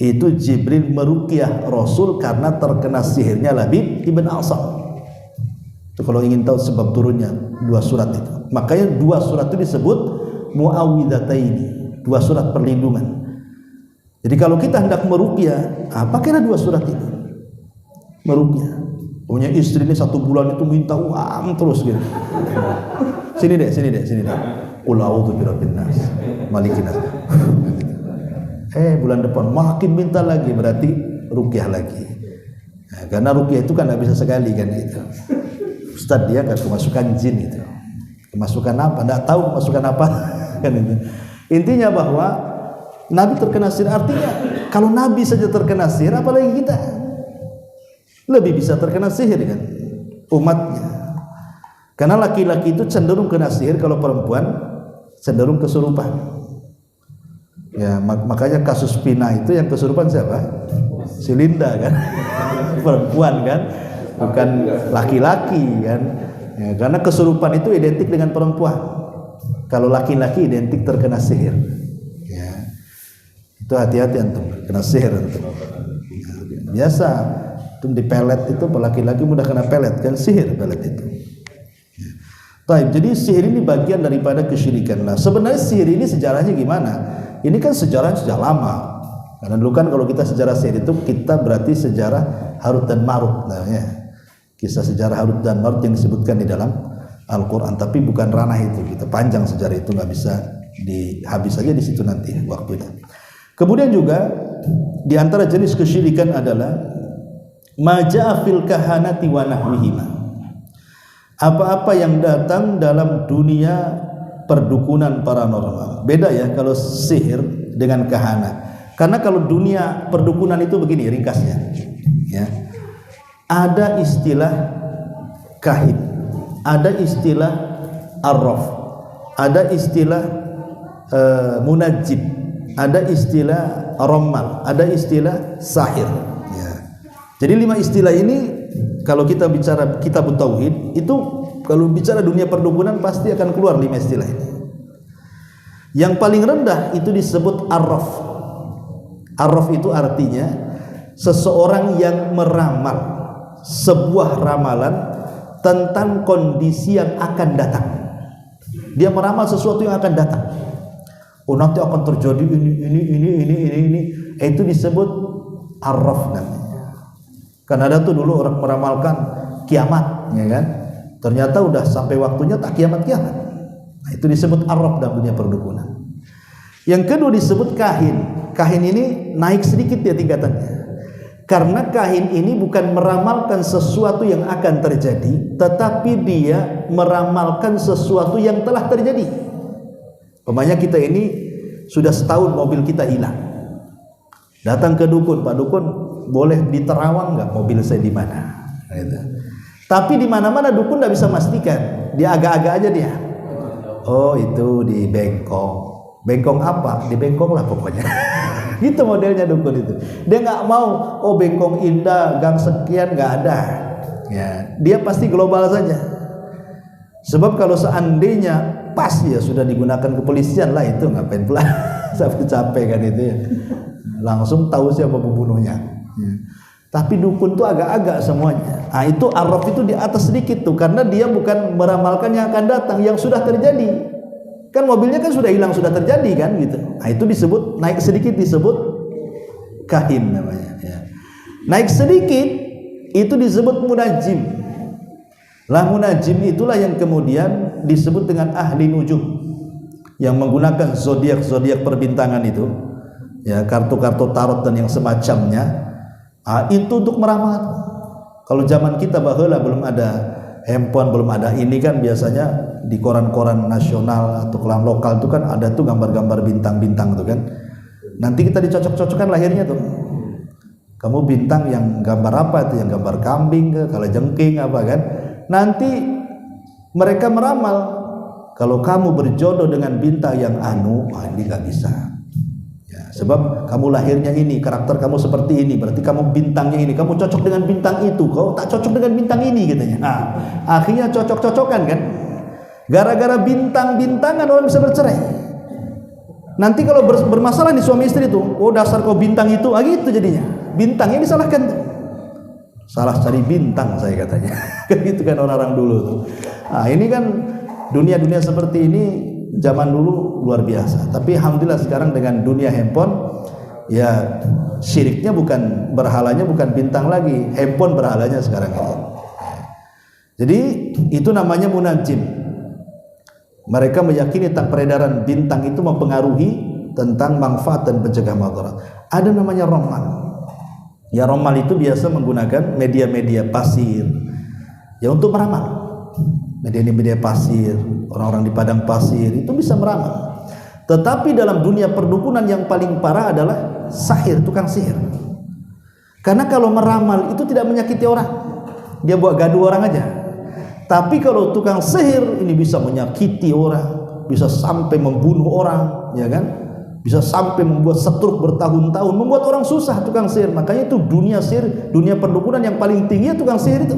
itu Jibril meruqyah Rasul karena terkena sihirnya Labid ibn A'sam. Kalau ingin tahu sebab turunnya dua surat itu, makanya dua surat itu disebut Muawwidhataini, dua surat perlindungan. Jadi kalau kita hendak meruqyah, pakailah dua surat ini meruqyah. Punya istri ini 1 bulan itu minta uang terus gitu. Sini deh. Qul a'udzu birabbin nas, malikin nas. Bulan depan makin minta lagi, berarti ruqyah lagi. Nah, karena ruqyah itu kan tidak bisa sekali kan gitu. Ustaz, dia nggak kemasukan jin itu, kemasukan apa? Nggak tahu kemasukan apa kan itu. Intinya bahwa Nabi terkena sihir, artinya kalau Nabi saja terkena sihir, apalagi kita lebih bisa terkena sihir kan umatnya. Karena laki-laki itu cenderung kena sihir, kalau perempuan cenderung kesurupan. Ya, makanya kasus Pina itu yang kesurupan siapa? Si Linda kan, perempuan kan, bukan laki-laki kan. Ya, karena kesurupan itu identik dengan perempuan. Kalau laki-laki identik terkena sihir. Ya, itu hati-hati antum kena sihir antum. Ya, biasa antum di pelet itu, laki-laki mudah kena pelet kan, sihir pelet itu. Ya. Baik, jadi sihir ini bagian daripada kesyirikan. Nah, sebenarnya sihir ini sejarahnya gimana? Ini kan sejarah sejak lama. Karena dulu kan kalau kita sejarah sihir itu, kita berarti sejarah Harut dan Marut. Nah, ya. Kisah sejarah Harut dan Marut yang disebutkan di dalam Al-Quran, tapi bukan ranah itu. Kita panjang sejarah itu, nggak bisa habis saja di situ nanti waktunya. Kemudian juga di antara jenis kesyirikan adalah maja'a fil kahanati wa nahwihima. Apa-apa yang datang dalam dunia perdukunan paranormal. Beda ya kalau sihir dengan kahana. Karena kalau dunia perdukunan itu begini ringkasnya, ya. Ada istilah kahin, ada istilah arraf, ada istilah munajjib, ada istilah rammal, ada istilah sahir. Ya. Jadi 5 istilah ini kalau kita bicara kitab tauhid itu, kalau bicara dunia perdukunan pasti akan keluar 5 istilah ini. Yang paling rendah itu disebut arraf. Arraf itu artinya seseorang yang meramal sebuah ramalan tentang kondisi yang akan datang. Dia meramal sesuatu yang akan datang. Oh, nanti akan terjadi ini. Itu disebut arraf namanya. Kan ada tuh dulu orang meramalkan kiamat, ya kan? Ternyata udah sampai waktunya tak kiamat. Nah, itu disebut arraf dalam dunia perdukunan. Yang kedua disebut kahin. Kahin ini naik sedikit ya tingkatannya. Karena kahin ini bukan meramalkan sesuatu yang akan terjadi, tetapi dia meramalkan sesuatu yang telah terjadi. Umpamanya kita ini sudah setahun mobil kita hilang. Datang ke dukun, Pak Dukun, boleh diterawang nggak mobil saya di mana? Gitu. Tapi di mana-mana dukun nggak bisa memastikan. Dia agak-agak aja dia. Oh itu di Bengkong. Bengkong apa? Di Bengkong lah pokoknya. Gitu modelnya dukun itu. Dia nggak mau, oh Bengkong Indah, gang sekian, nggak ada. Ya, dia pasti global saja. Sebab kalau seandainya pas ya sudah digunakan kepolisian lah, itu ngapain pula sampai capek kan itu ya. Langsung tahu siapa pembunuhnya. Ya. Tapi dukun tuh agak-agak semuanya. Nah, itu araf itu di atas sedikit tuh, karena dia bukan meramalkan yang akan datang, yang sudah terjadi. Kan mobilnya kan sudah hilang, sudah terjadi kan gitu. Nah, itu disebut naik sedikit, disebut kahin namanya ya. Naik sedikit itu disebut munajim. Lah munajim itulah yang kemudian disebut dengan ahli nujum, yang menggunakan zodiak perbintangan itu ya, kartu-kartu tarot dan yang semacamnya. Itu untuk meramal. Kalau zaman kita baheula belum ada handphone, belum ada ini kan, biasanya di koran-koran nasional atau koran lokal itu kan ada tuh gambar-gambar bintang-bintang tuh kan. Nanti kita dicocok-cocokkan lahirnya tuh. Kamu bintang yang gambar apa itu? Yang gambar kambing ke, kalajengking apa kan? Nanti mereka meramal, kalau kamu berjodoh dengan bintang yang ini nggak bisa. Ya, sebab kamu lahirnya ini, karakter kamu seperti ini, berarti kamu bintangnya ini, kamu cocok dengan bintang itu, kau tak cocok dengan bintang ini katanya. Akhirnya cocok-cocokan kan. Gara-gara bintang-bintangan orang bisa bercerai. Nanti kalau bermasalah di suami istri itu, oh dasar kau bintang itu, gitu jadinya. Bintangnya disalahkan. Salah cari bintang saya katanya. Gitu kan orang-orang dulu tuh. Ini kan dunia-dunia seperti ini zaman dulu luar biasa. Tapi alhamdulillah sekarang dengan dunia handphone, ya syiriknya bukan, berhalanya bukan bintang lagi, handphone berhalanya sekarang ini. Jadi itu namanya munajim. Mereka meyakini tentang peredaran bintang itu mempengaruhi tentang manfaat dan pencegah madarat. Ada namanya romal. Ya romal itu biasa menggunakan media-media pasir ya untuk meramal. Media-media pasir, orang-orang di padang pasir itu bisa meramal. Tetapi dalam dunia perdukunan yang paling parah adalah sahir, tukang sihir. Karena kalau meramal itu tidak menyakiti orang, dia buat gaduh orang aja. Tapi kalau tukang sihir ini bisa menyakiti orang, bisa sampai membunuh orang, ya kan? Bisa sampai membuat stroke bertahun-tahun, membuat orang susah tukang sihir. Makanya itu dunia sihir, dunia perdukunan yang paling tinggi tukang sihir itu.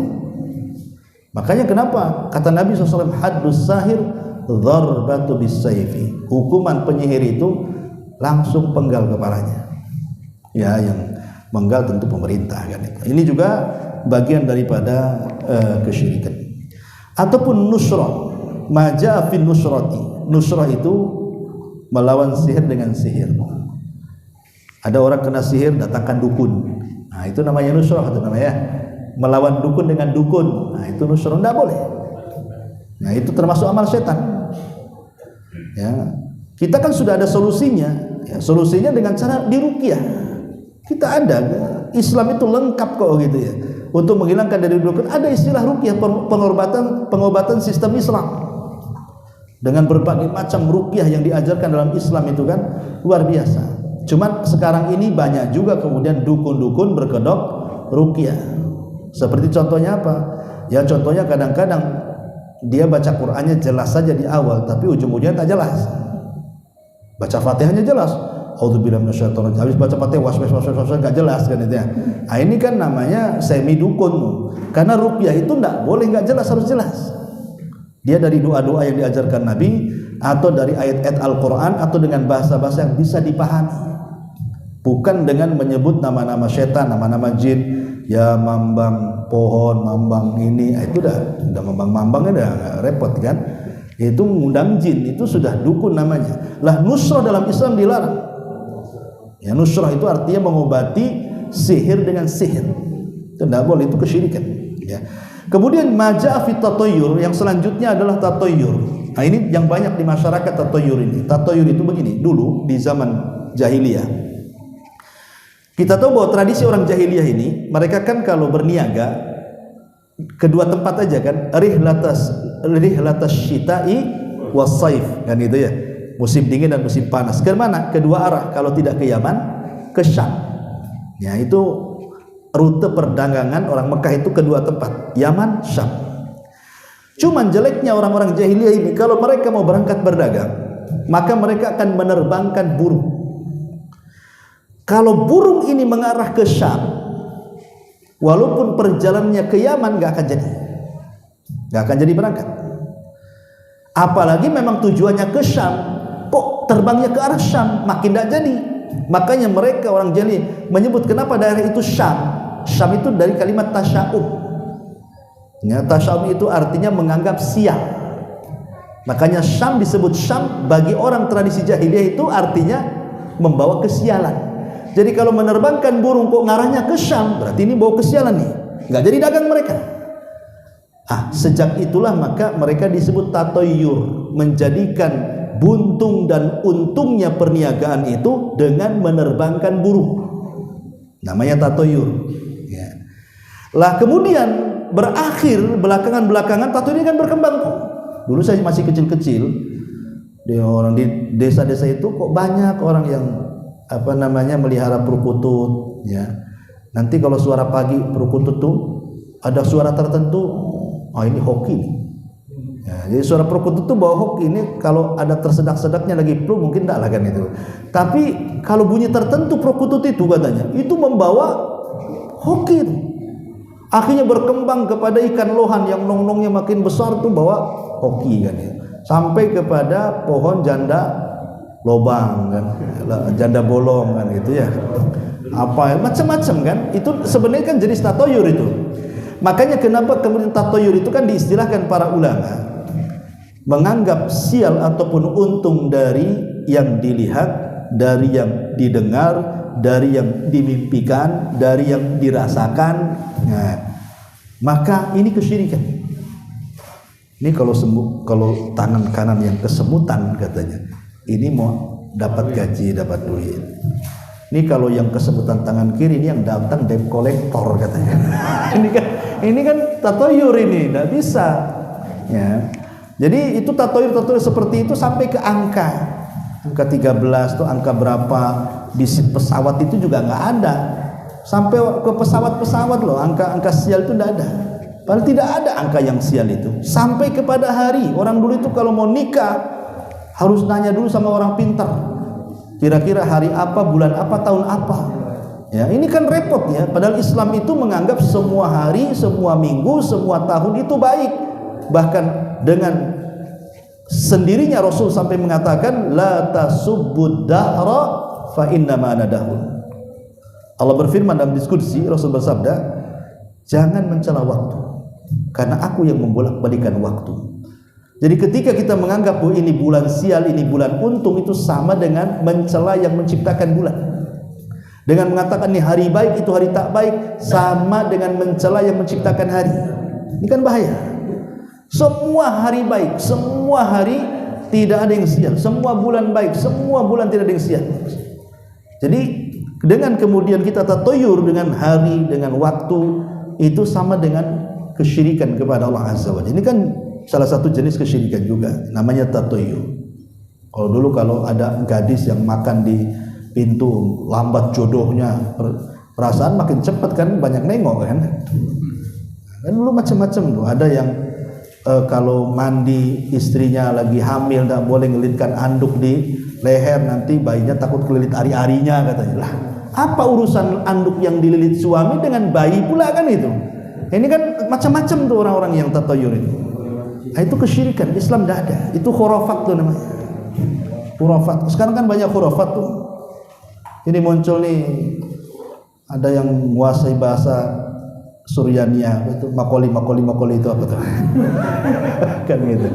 Makanya kenapa kata Nabi SAW, haddus sahir dharbatu bisayfi. Hukuman penyihir itu langsung penggal kepalanya. Ya, yang menggal tentu pemerintah kan. Ini juga bagian daripada kesyirikan. Ataupun nusrah, maja fin nusrati. Nusrah itu melawan sihir dengan sihir. Ada orang kena sihir, datangkan dukun. Nah, itu namanya nusrah, itu namanya melawan dukun dengan dukun. Nah, itu nusrah, tidak boleh. Nah, itu termasuk amal setan. Ya, kita kan sudah ada solusinya. Ya, solusinya dengan cara diruqyah. Kita ada, Islam itu lengkap kok gitu ya. Untuk menghilangkan dari dukun ada istilah ruqyah, pengobatan sistem Islam. Dengan berbagai macam ruqyah yang diajarkan dalam Islam itu kan luar biasa. Cuma sekarang ini banyak juga kemudian dukun-dukun berkedok ruqyah. Seperti contohnya apa? Ya contohnya kadang-kadang dia baca Qur'annya jelas saja di awal, tapi ujung-ujungnya tak jelas. Baca Fatihahnya jelas, auzubillahi minasyaitonir rajim. Habis baca Fatihah was enggak jelas kan itu ya. Nah, ini kan namanya semi dukun. Karena ruqyah itu enggak boleh enggak jelas, harus jelas. Dia dari doa-doa yang diajarkan Nabi, atau dari ayat-ayat Al-Qur'an, atau dengan bahasa-bahasa yang bisa dipahami. Bukan dengan menyebut nama-nama setan, nama-nama jin, ya mambang pohon, mambang ini, itu udah mambang-mambang udah repot kan. Itu mengundang jin, itu sudah dukun namanya. Lah nusrah dalam Islam dilarang. Ya nusrah itu artinya mengobati sihir dengan sihir. Itu tidak boleh, itu kesyirikan. Ya. Kemudian maja fi tatayyur, yang selanjutnya adalah tatayyur. Nah ini yang banyak di masyarakat tatayyur ini. Tatayyur itu begini, dulu di zaman jahiliyah Kita tahu bahwa tradisi orang jahiliyah ini, mereka kan kalau berniaga kedua tempat aja kan, rihlatas syita'i wasaif kan itu ya, musim dingin dan musim panas. Ke mana? Kedua arah. Kalau tidak ke Yaman, ke Syam. Ya, itu rute perdagangan orang Mekah itu kedua tempat, Yaman, Syam. Cuman jeleknya orang-orang jahiliyah ini, kalau mereka mau berangkat berdagang, maka mereka akan menerbangkan burung. Kalau burung ini mengarah ke Syam, walaupun perjalanannya ke Yaman nggak akan jadi berangkat. Apalagi memang tujuannya ke Syam, kok terbangnya ke arah Syam, makin tidak jadi. Makanya mereka orang jahiliyah menyebut kenapa daerah itu Syam. Syam itu dari kalimat tasya'um. Ya, tasya'um itu artinya menganggap sial. Makanya Syam disebut Syam bagi orang tradisi jahiliyah itu artinya membawa kesialan. Jadi kalau menerbangkan burung kok ngarahnya ke Syam, berarti ini bawa kesialan nih, nggak jadi dagang mereka. Sejak itulah maka mereka disebut tatoyur, menjadikan buntung dan untungnya perniagaan itu dengan menerbangkan burung. Namanya tatoyur. Ya. Lah kemudian berakhir belakangan tato ini kan berkembang tuh. Dulu saya masih kecil-kecil, orang di desa-desa itu kok banyak orang yang melihara perkutut, ya. Nanti kalau suara pagi perkutut tuh ada suara tertentu, ini hoki nih. Ya, jadi suara perkutut tuh bawa hoki ini, kalau ada tersedak-sedaknya lagi flu mungkin enggak lah kan itu. Tapi kalau bunyi tertentu perkutut itu katanya itu membawa hoki. Akhirnya berkembang kepada ikan lohan yang nong-nongnya makin besar tuh bawa hoki kan ya. Sampai kepada pohon janda lobang kan, janda bolong kan gitu ya, macam-macam kan, itu sebenarnya kan jenis tatoyur itu. Makanya kenapa kemudian tatoyur itu kan diistilahkan para ulama menganggap sial ataupun untung dari yang dilihat, dari yang didengar, dari yang dimimpikan, dari yang dirasakan. Nah, maka ini kesyirikan. Ini kalau tangan kanan yang kesemutan katanya, ini mau dapat gaji, dapat duit. Ini kalau yang kesemutan tangan kiri, ini yang datang debt collector katanya. ini kan tatoyur, ini tidak bisa. Ya. Jadi itu tatoyur seperti itu sampai ke angka 13 tuh angka berapa di seat pesawat itu juga nggak ada. Sampai ke pesawat loh, angka sial itu tidak ada. Padahal tidak ada angka yang sial itu. Sampai kepada hari, orang dulu itu kalau mau nikah harus nanya dulu sama orang pintar, kira-kira hari apa, bulan apa, tahun apa. Ya, ini kan repot ya. Padahal Islam itu menganggap semua hari, semua minggu, semua tahun itu baik. Bahkan dengan sendirinya Rasul sampai mengatakan la tasubbud dahra fa innama ana dahrun. Allah berfirman dalam diskusi, Rasul bersabda, jangan mencela waktu, karena aku yang membolak-balikan waktu. Jadi ketika kita menganggap bahwa ini bulan sial, ini bulan untung, itu sama dengan mencela yang menciptakan bulan. Dengan mengatakan ini hari baik, itu hari tak baik, sama dengan mencela yang menciptakan hari. Ini kan bahaya. Semua hari baik, semua hari tidak ada yang sial, semua bulan baik, semua bulan tidak ada yang sial. Jadi dengan kemudian kita tatoyur dengan hari, dengan waktu, itu sama dengan kesyirikan kepada Allah Azza wa Jalla. Ini kan salah satu jenis kesyirikan juga, namanya tatoyur. Kalau dulu kalau ada gadis yang makan di pintu, lambat jodohnya, perasaan makin cepat kan, banyak nengok kan. Kan dulu macam-macam tuh. Ada yang kalau mandi istrinya lagi hamil tidak boleh ngelilitkan anduk di leher, nanti bayinya takut kelilit ari-arinya katanya. Lah, apa urusan anduk yang dililit suami dengan bayi pula kan itu? Ini kan macam-macam tuh orang-orang yang tatoyur itu. Nah, itu kesyirikan. Islam tidak ada. Itu khurafat tuh namanya. Khurafat. Sekarang kan banyak khurafat tuh. Ini muncul nih, ada yang menguasai bahasa Suryania, itu makoli itu apa tuh? Kan gitu.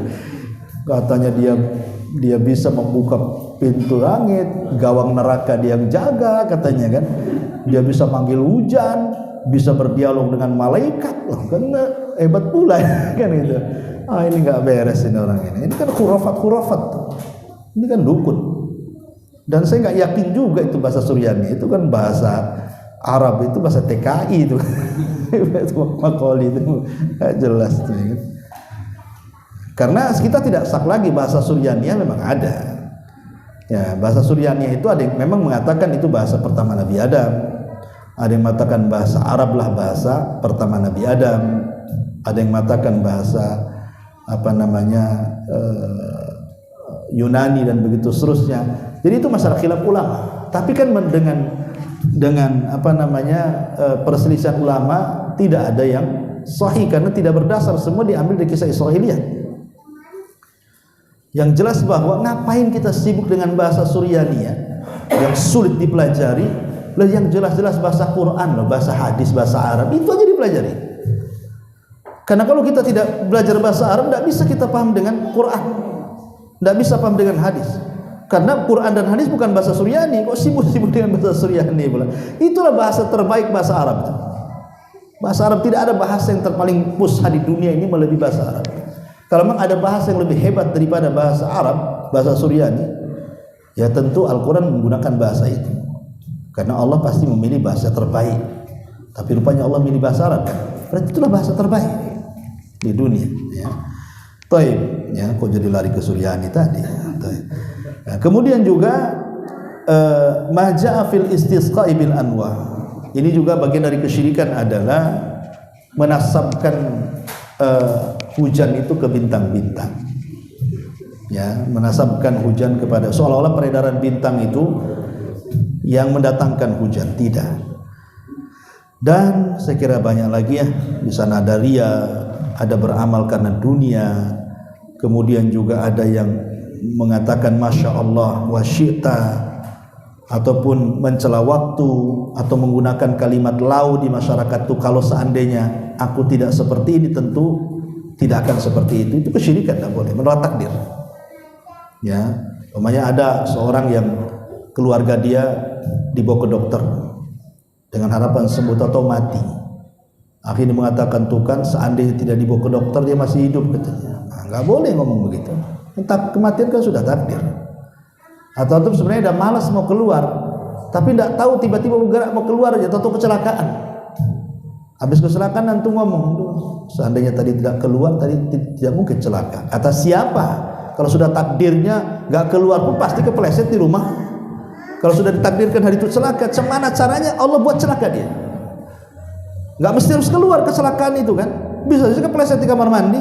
Katanya dia bisa membuka pintu langit, gawang neraka dia yang jaga katanya kan. Dia bisa manggil hujan, bisa berdialog dengan malaikat. Loh, kan hebat pula kan itu. Ini nggak beres ini orang ini. Ini kan khurafat tuh. Ini kan dukun. Dan saya nggak yakin juga itu bahasa Suryani, itu kan bahasa Arab itu bahasa TKI itu. Makoli itu nggak jelas tuh, ya. Karena kita tidak sak lagi bahasa Suryaniyah memang ada. Ya, bahasa Suryaniyah itu ada yang memang mengatakan itu bahasa pertama Nabi Adam. Ada yang mengatakan bahasa Arab lah bahasa pertama Nabi Adam. Ada yang mengatakan bahasa Yunani dan begitu seterusnya. Jadi itu masalah khilaf ulama. Tapi kan dengan perselisihan ulama tidak ada yang sahih karena tidak berdasar, semua diambil dari kisah Israiliyah. Yang jelas bahwa ngapain kita sibuk dengan bahasa Suryaniyah yang sulit dipelajari, yang jelas-jelas bahasa Quran, bahasa hadis, bahasa Arab itu aja dipelajari. Karena kalau kita tidak belajar bahasa Arab, tidak bisa kita paham dengan Quran, tidak bisa paham dengan hadis. Karena Quran dan hadis bukan bahasa Suryani, kok sibuk-sibuk dengan bahasa Suryani pula. Itulah bahasa terbaik bahasa Arab. Bahasa Arab tidak ada bahasa yang terpaling pusat di dunia ini melebihi bahasa Arab. Kalau memang ada bahasa yang lebih hebat daripada bahasa Arab, bahasa Suryani, ya tentu Al-Quran menggunakan bahasa itu. Karena Allah pasti memilih bahasa terbaik. Tapi rupanya Allah memilih bahasa Arab. Berarti itulah bahasa terbaik di dunia. Ya. Taib, ya, kok jadi lari ke Suryani tadi. Nah, kemudian juga maja'a fil istisqa'i bil anwa. Ini juga bagian dari kesyirikan adalah menasabkan hujan itu ke bintang-bintang, ya, menasabkan hujan kepada, seolah-olah peredaran bintang itu yang mendatangkan hujan. Tidak. Dan saya kira banyak lagi, ya, di sana ada ria, ada beramal karena dunia, kemudian juga ada yang mengatakan masya Allah wa syi'ta, ataupun mencela waktu, atau menggunakan kalimat lau di masyarakat itu, kalau seandainya aku tidak seperti ini tentu tidak akan seperti itu. Itu kesyirikan, tidak boleh, menolak takdir. Ya, umpamanya ada seorang yang keluarga dia dibawa ke dokter dengan harapan sembuh atau mati. Akhirnya mengatakan, tuh kan seandainya tidak dibawa ke dokter dia masih hidup, katanya. Nah, nggak boleh ngomong begitu. Entah kematian kan sudah takdir. Atau sebenarnya udah malas mau keluar, tapi tidak tahu tiba-tiba bergerak mau keluar aja, atau kecelakaan. Habis kecelakaan nanti ngomong, seandainya tadi tidak keluar, tadi tidak mungkin celaka. Kata siapa? Kalau sudah takdirnya nggak keluar pun pasti kepleset di rumah. Kalau sudah ditakdirkan hari itu celaka, cemana caranya Allah buat celaka dia? Nggak mesti harus keluar kecelakaan itu kan? Bisa saja kepleset di kamar mandi.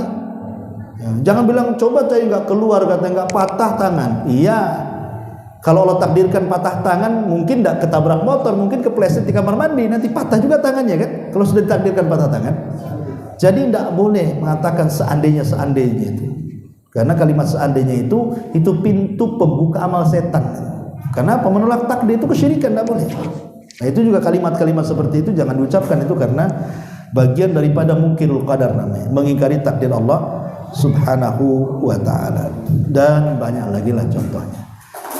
Ya, jangan bilang coba saya nggak keluar, katanya nggak patah tangan. Iya. Kalau Allah takdirkan patah tangan, mungkin tidak ketabrak motor, mungkin kepleset di kamar mandi, nanti patah juga tangannya kan? Kalau sudah ditakdirkan patah tangan. Jadi tidak boleh mengatakan seandainya itu. Karena kalimat seandainya itu pintu pembuka amal setan. Karena menolak takdir itu kesyirikan, tidak boleh. Nah, itu juga kalimat-kalimat seperti itu jangan diucapkan, itu karena bagian daripada mungkirul qadar namanya, mengingkari takdir Allah Subhanahu wa ta'ala. Dan banyak lagi lah contohnya.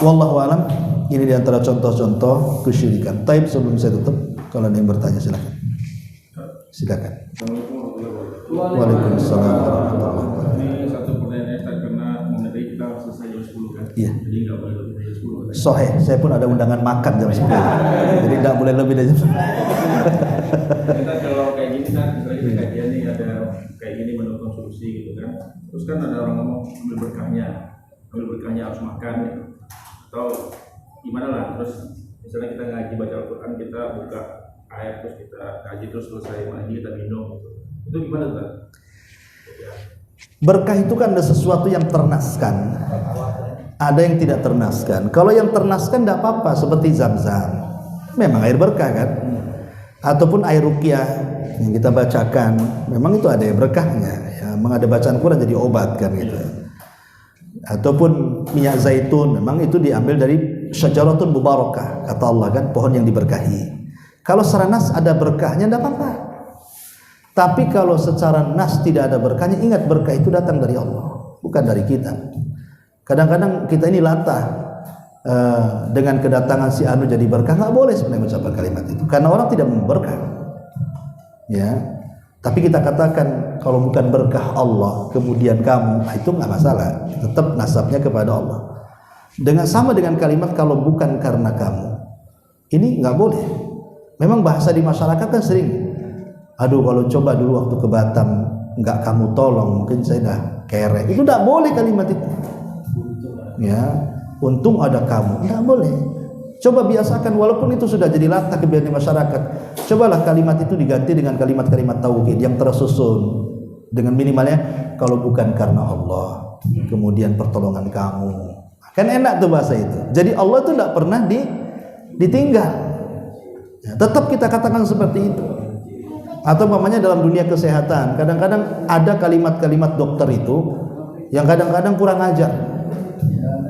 Wallahu alam, ini diantara contoh-contoh kesyirikan. Taib, sebelum saya tutup, kalau ada yang bertanya silakan. Silakan. Waalaikumsalam warahmatullahi wabarakatuh. Ini satu pertanyaan karena mengenai kita selesai jam 10 kan. Iya. Jadi nggak boleh lebih dari 10 kan. Sohe, saya pun ada undangan makan jam 10. Jadi tidak boleh lebih dari jam 10. Kita kalau kayak gini kan, misalnya kita kajian nih ada kayak gini menemukan solusi gitu kan. Terus kan ada orang ngomong ambil berkahnya harus makan gitu. Atau gimana lah, terus misalnya kita ngaji baca Al-Quran, kita buka ayat terus kita ngaji terus selesai ngaji kita minum gitu. Itu gimana tuh? Ya. Berkah itu kan ada sesuatu yang ternaskan, ada yang tidak ternaskan. Kalau yang ternaskan tidak apa-apa, seperti Zam-Zam, memang air berkah kan. Ataupun air ruqyah yang kita bacakan, memang itu ada berkahnya ya, memang ada bacaan Quran jadi obat kan gitu. Ataupun minyak zaitun, memang itu diambil dari syajaratun mubarakah, kata Allah kan, pohon yang diberkahi. Kalau secara nas ada berkahnya tidak apa-apa. Tapi kalau secara nas tidak ada berkahnya, ingat berkah itu datang dari Allah, bukan dari kita. Kadang-kadang kita ini latah dengan kedatangan si anu jadi berkah, nggak boleh sebenarnya mengucapkan kalimat itu, karena orang tidak mau berkah. Ya, tapi kita katakan kalau bukan berkah Allah, kemudian kamu, itu nggak masalah, tetap nasabnya kepada Allah. Dengan sama dengan kalimat kalau bukan karena kamu, ini nggak boleh. Memang bahasa di masyarakat kan sering, aduh kalau coba dulu waktu ke Batam nggak kamu tolong, mungkin saya dah kere. Itu tidak boleh kalimat itu. Ya, untung ada kamu, tidak boleh. Coba biasakan, walaupun itu sudah jadi latah kebiasaan di masyarakat. Cobalah kalimat itu diganti dengan kalimat-kalimat tauhid yang tersusun dengan minimalnya kalau bukan karena Allah, kemudian pertolongan kamu. Kan enak tuh bahasa itu. Jadi Allah itu tidak pernah ditinggal. Ya, tetap kita katakan seperti itu. Atau umpamanya dalam dunia kesehatan, kadang-kadang ada kalimat-kalimat dokter itu yang kadang-kadang kurang ajar.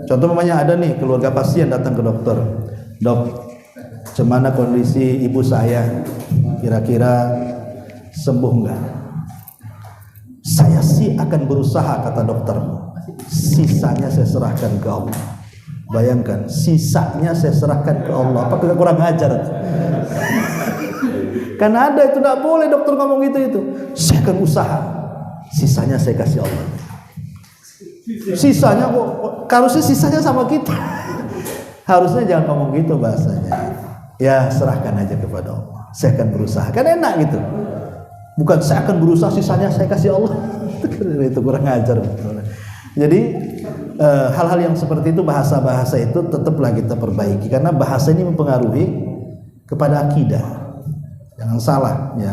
Contoh umpamanya ada nih keluarga pasien datang ke dokter, dok, bagaimana kondisi ibu saya, kira-kira sembuh enggak? Saya sih akan berusaha, kata dokter, sisanya saya serahkan ke Allah. Bayangkan, sisanya saya serahkan ke Allah. Apakah kurang ajar? Karena ada itu tidak boleh dokter ngomong itu. Saya akan usaha, sisanya saya kasih Allah. Sisanya kok, harusnya sisanya sama kita. Harusnya jangan ngomong gitu bahasanya. Ya serahkan aja kepada Allah. Saya akan berusaha. Kan enak gitu. Bukan saya akan berusaha, sisanya saya kasih Allah. Itu kurang ajar. Jadi hal-hal yang seperti itu, bahasa-bahasa itu tetaplah kita perbaiki, karena bahasa ini mempengaruhi kepada akidah. Jangan salah ya.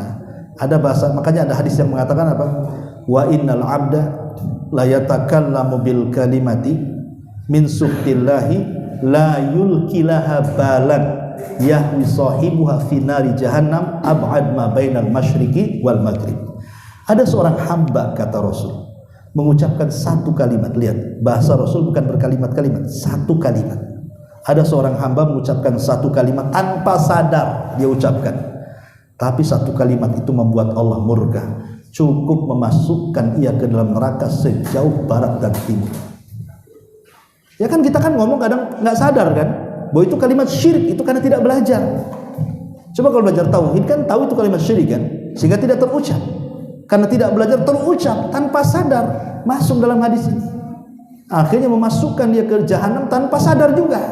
Ada bahasa, makanya ada hadis yang mengatakan apa? Wa innal abda la yatakallamu bil kalimati min suhtillahi la yulkilaha balan yahwi sahibuha fi nari jahannam ab'ad ma bainal masyriqi wal maghrib. Ada seorang hamba, kata Rasul, mengucapkan satu kalimat. Lihat, bahasa Rasul bukan berkalimat-kalimat, satu kalimat. Ada seorang hamba mengucapkan satu kalimat tanpa sadar dia ucapkan, tapi satu kalimat itu membuat Allah murka, cukup memasukkan ia ke dalam neraka sejauh barat dan timur. Ya kan, kita kan ngomong kadang nggak sadar kan bahwa itu kalimat syirik, itu karena tidak belajar. Coba kalau belajar tauhid kan tahu itu kalimat syirik kan, sehingga tidak terucap. Karena tidak belajar terucap tanpa sadar, masuk dalam hadis ini. Akhirnya memasukkan dia ke jahanam tanpa sadar juga.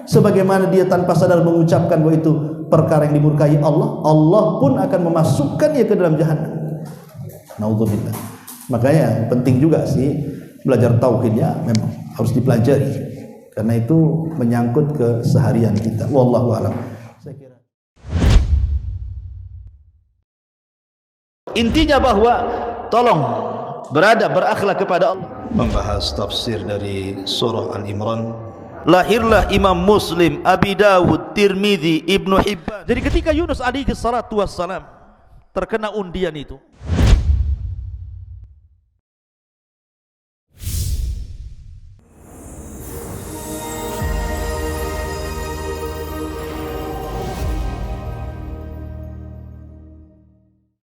Sebagaimana dia tanpa sadar mengucapkan bahwa itu perkara yang dimurkai Allah, Allah pun akan memasukkan dia ke dalam jahanam. Naudzubillah. Makanya penting juga sih belajar tauhidnya, memang harus dipelajari, karena itu menyangkut keseharian kita. Wallahu a'lam. Intinya bahwa tolong berakhlak kepada Allah. Membahas tafsir dari surah Al-Imran. Lahirlah Imam Muslim, Abi Dawud, Tirmidzi, Ibnu Hibban. Jadi ketika Yunus alaihi salatu wassalam terkena undian itu,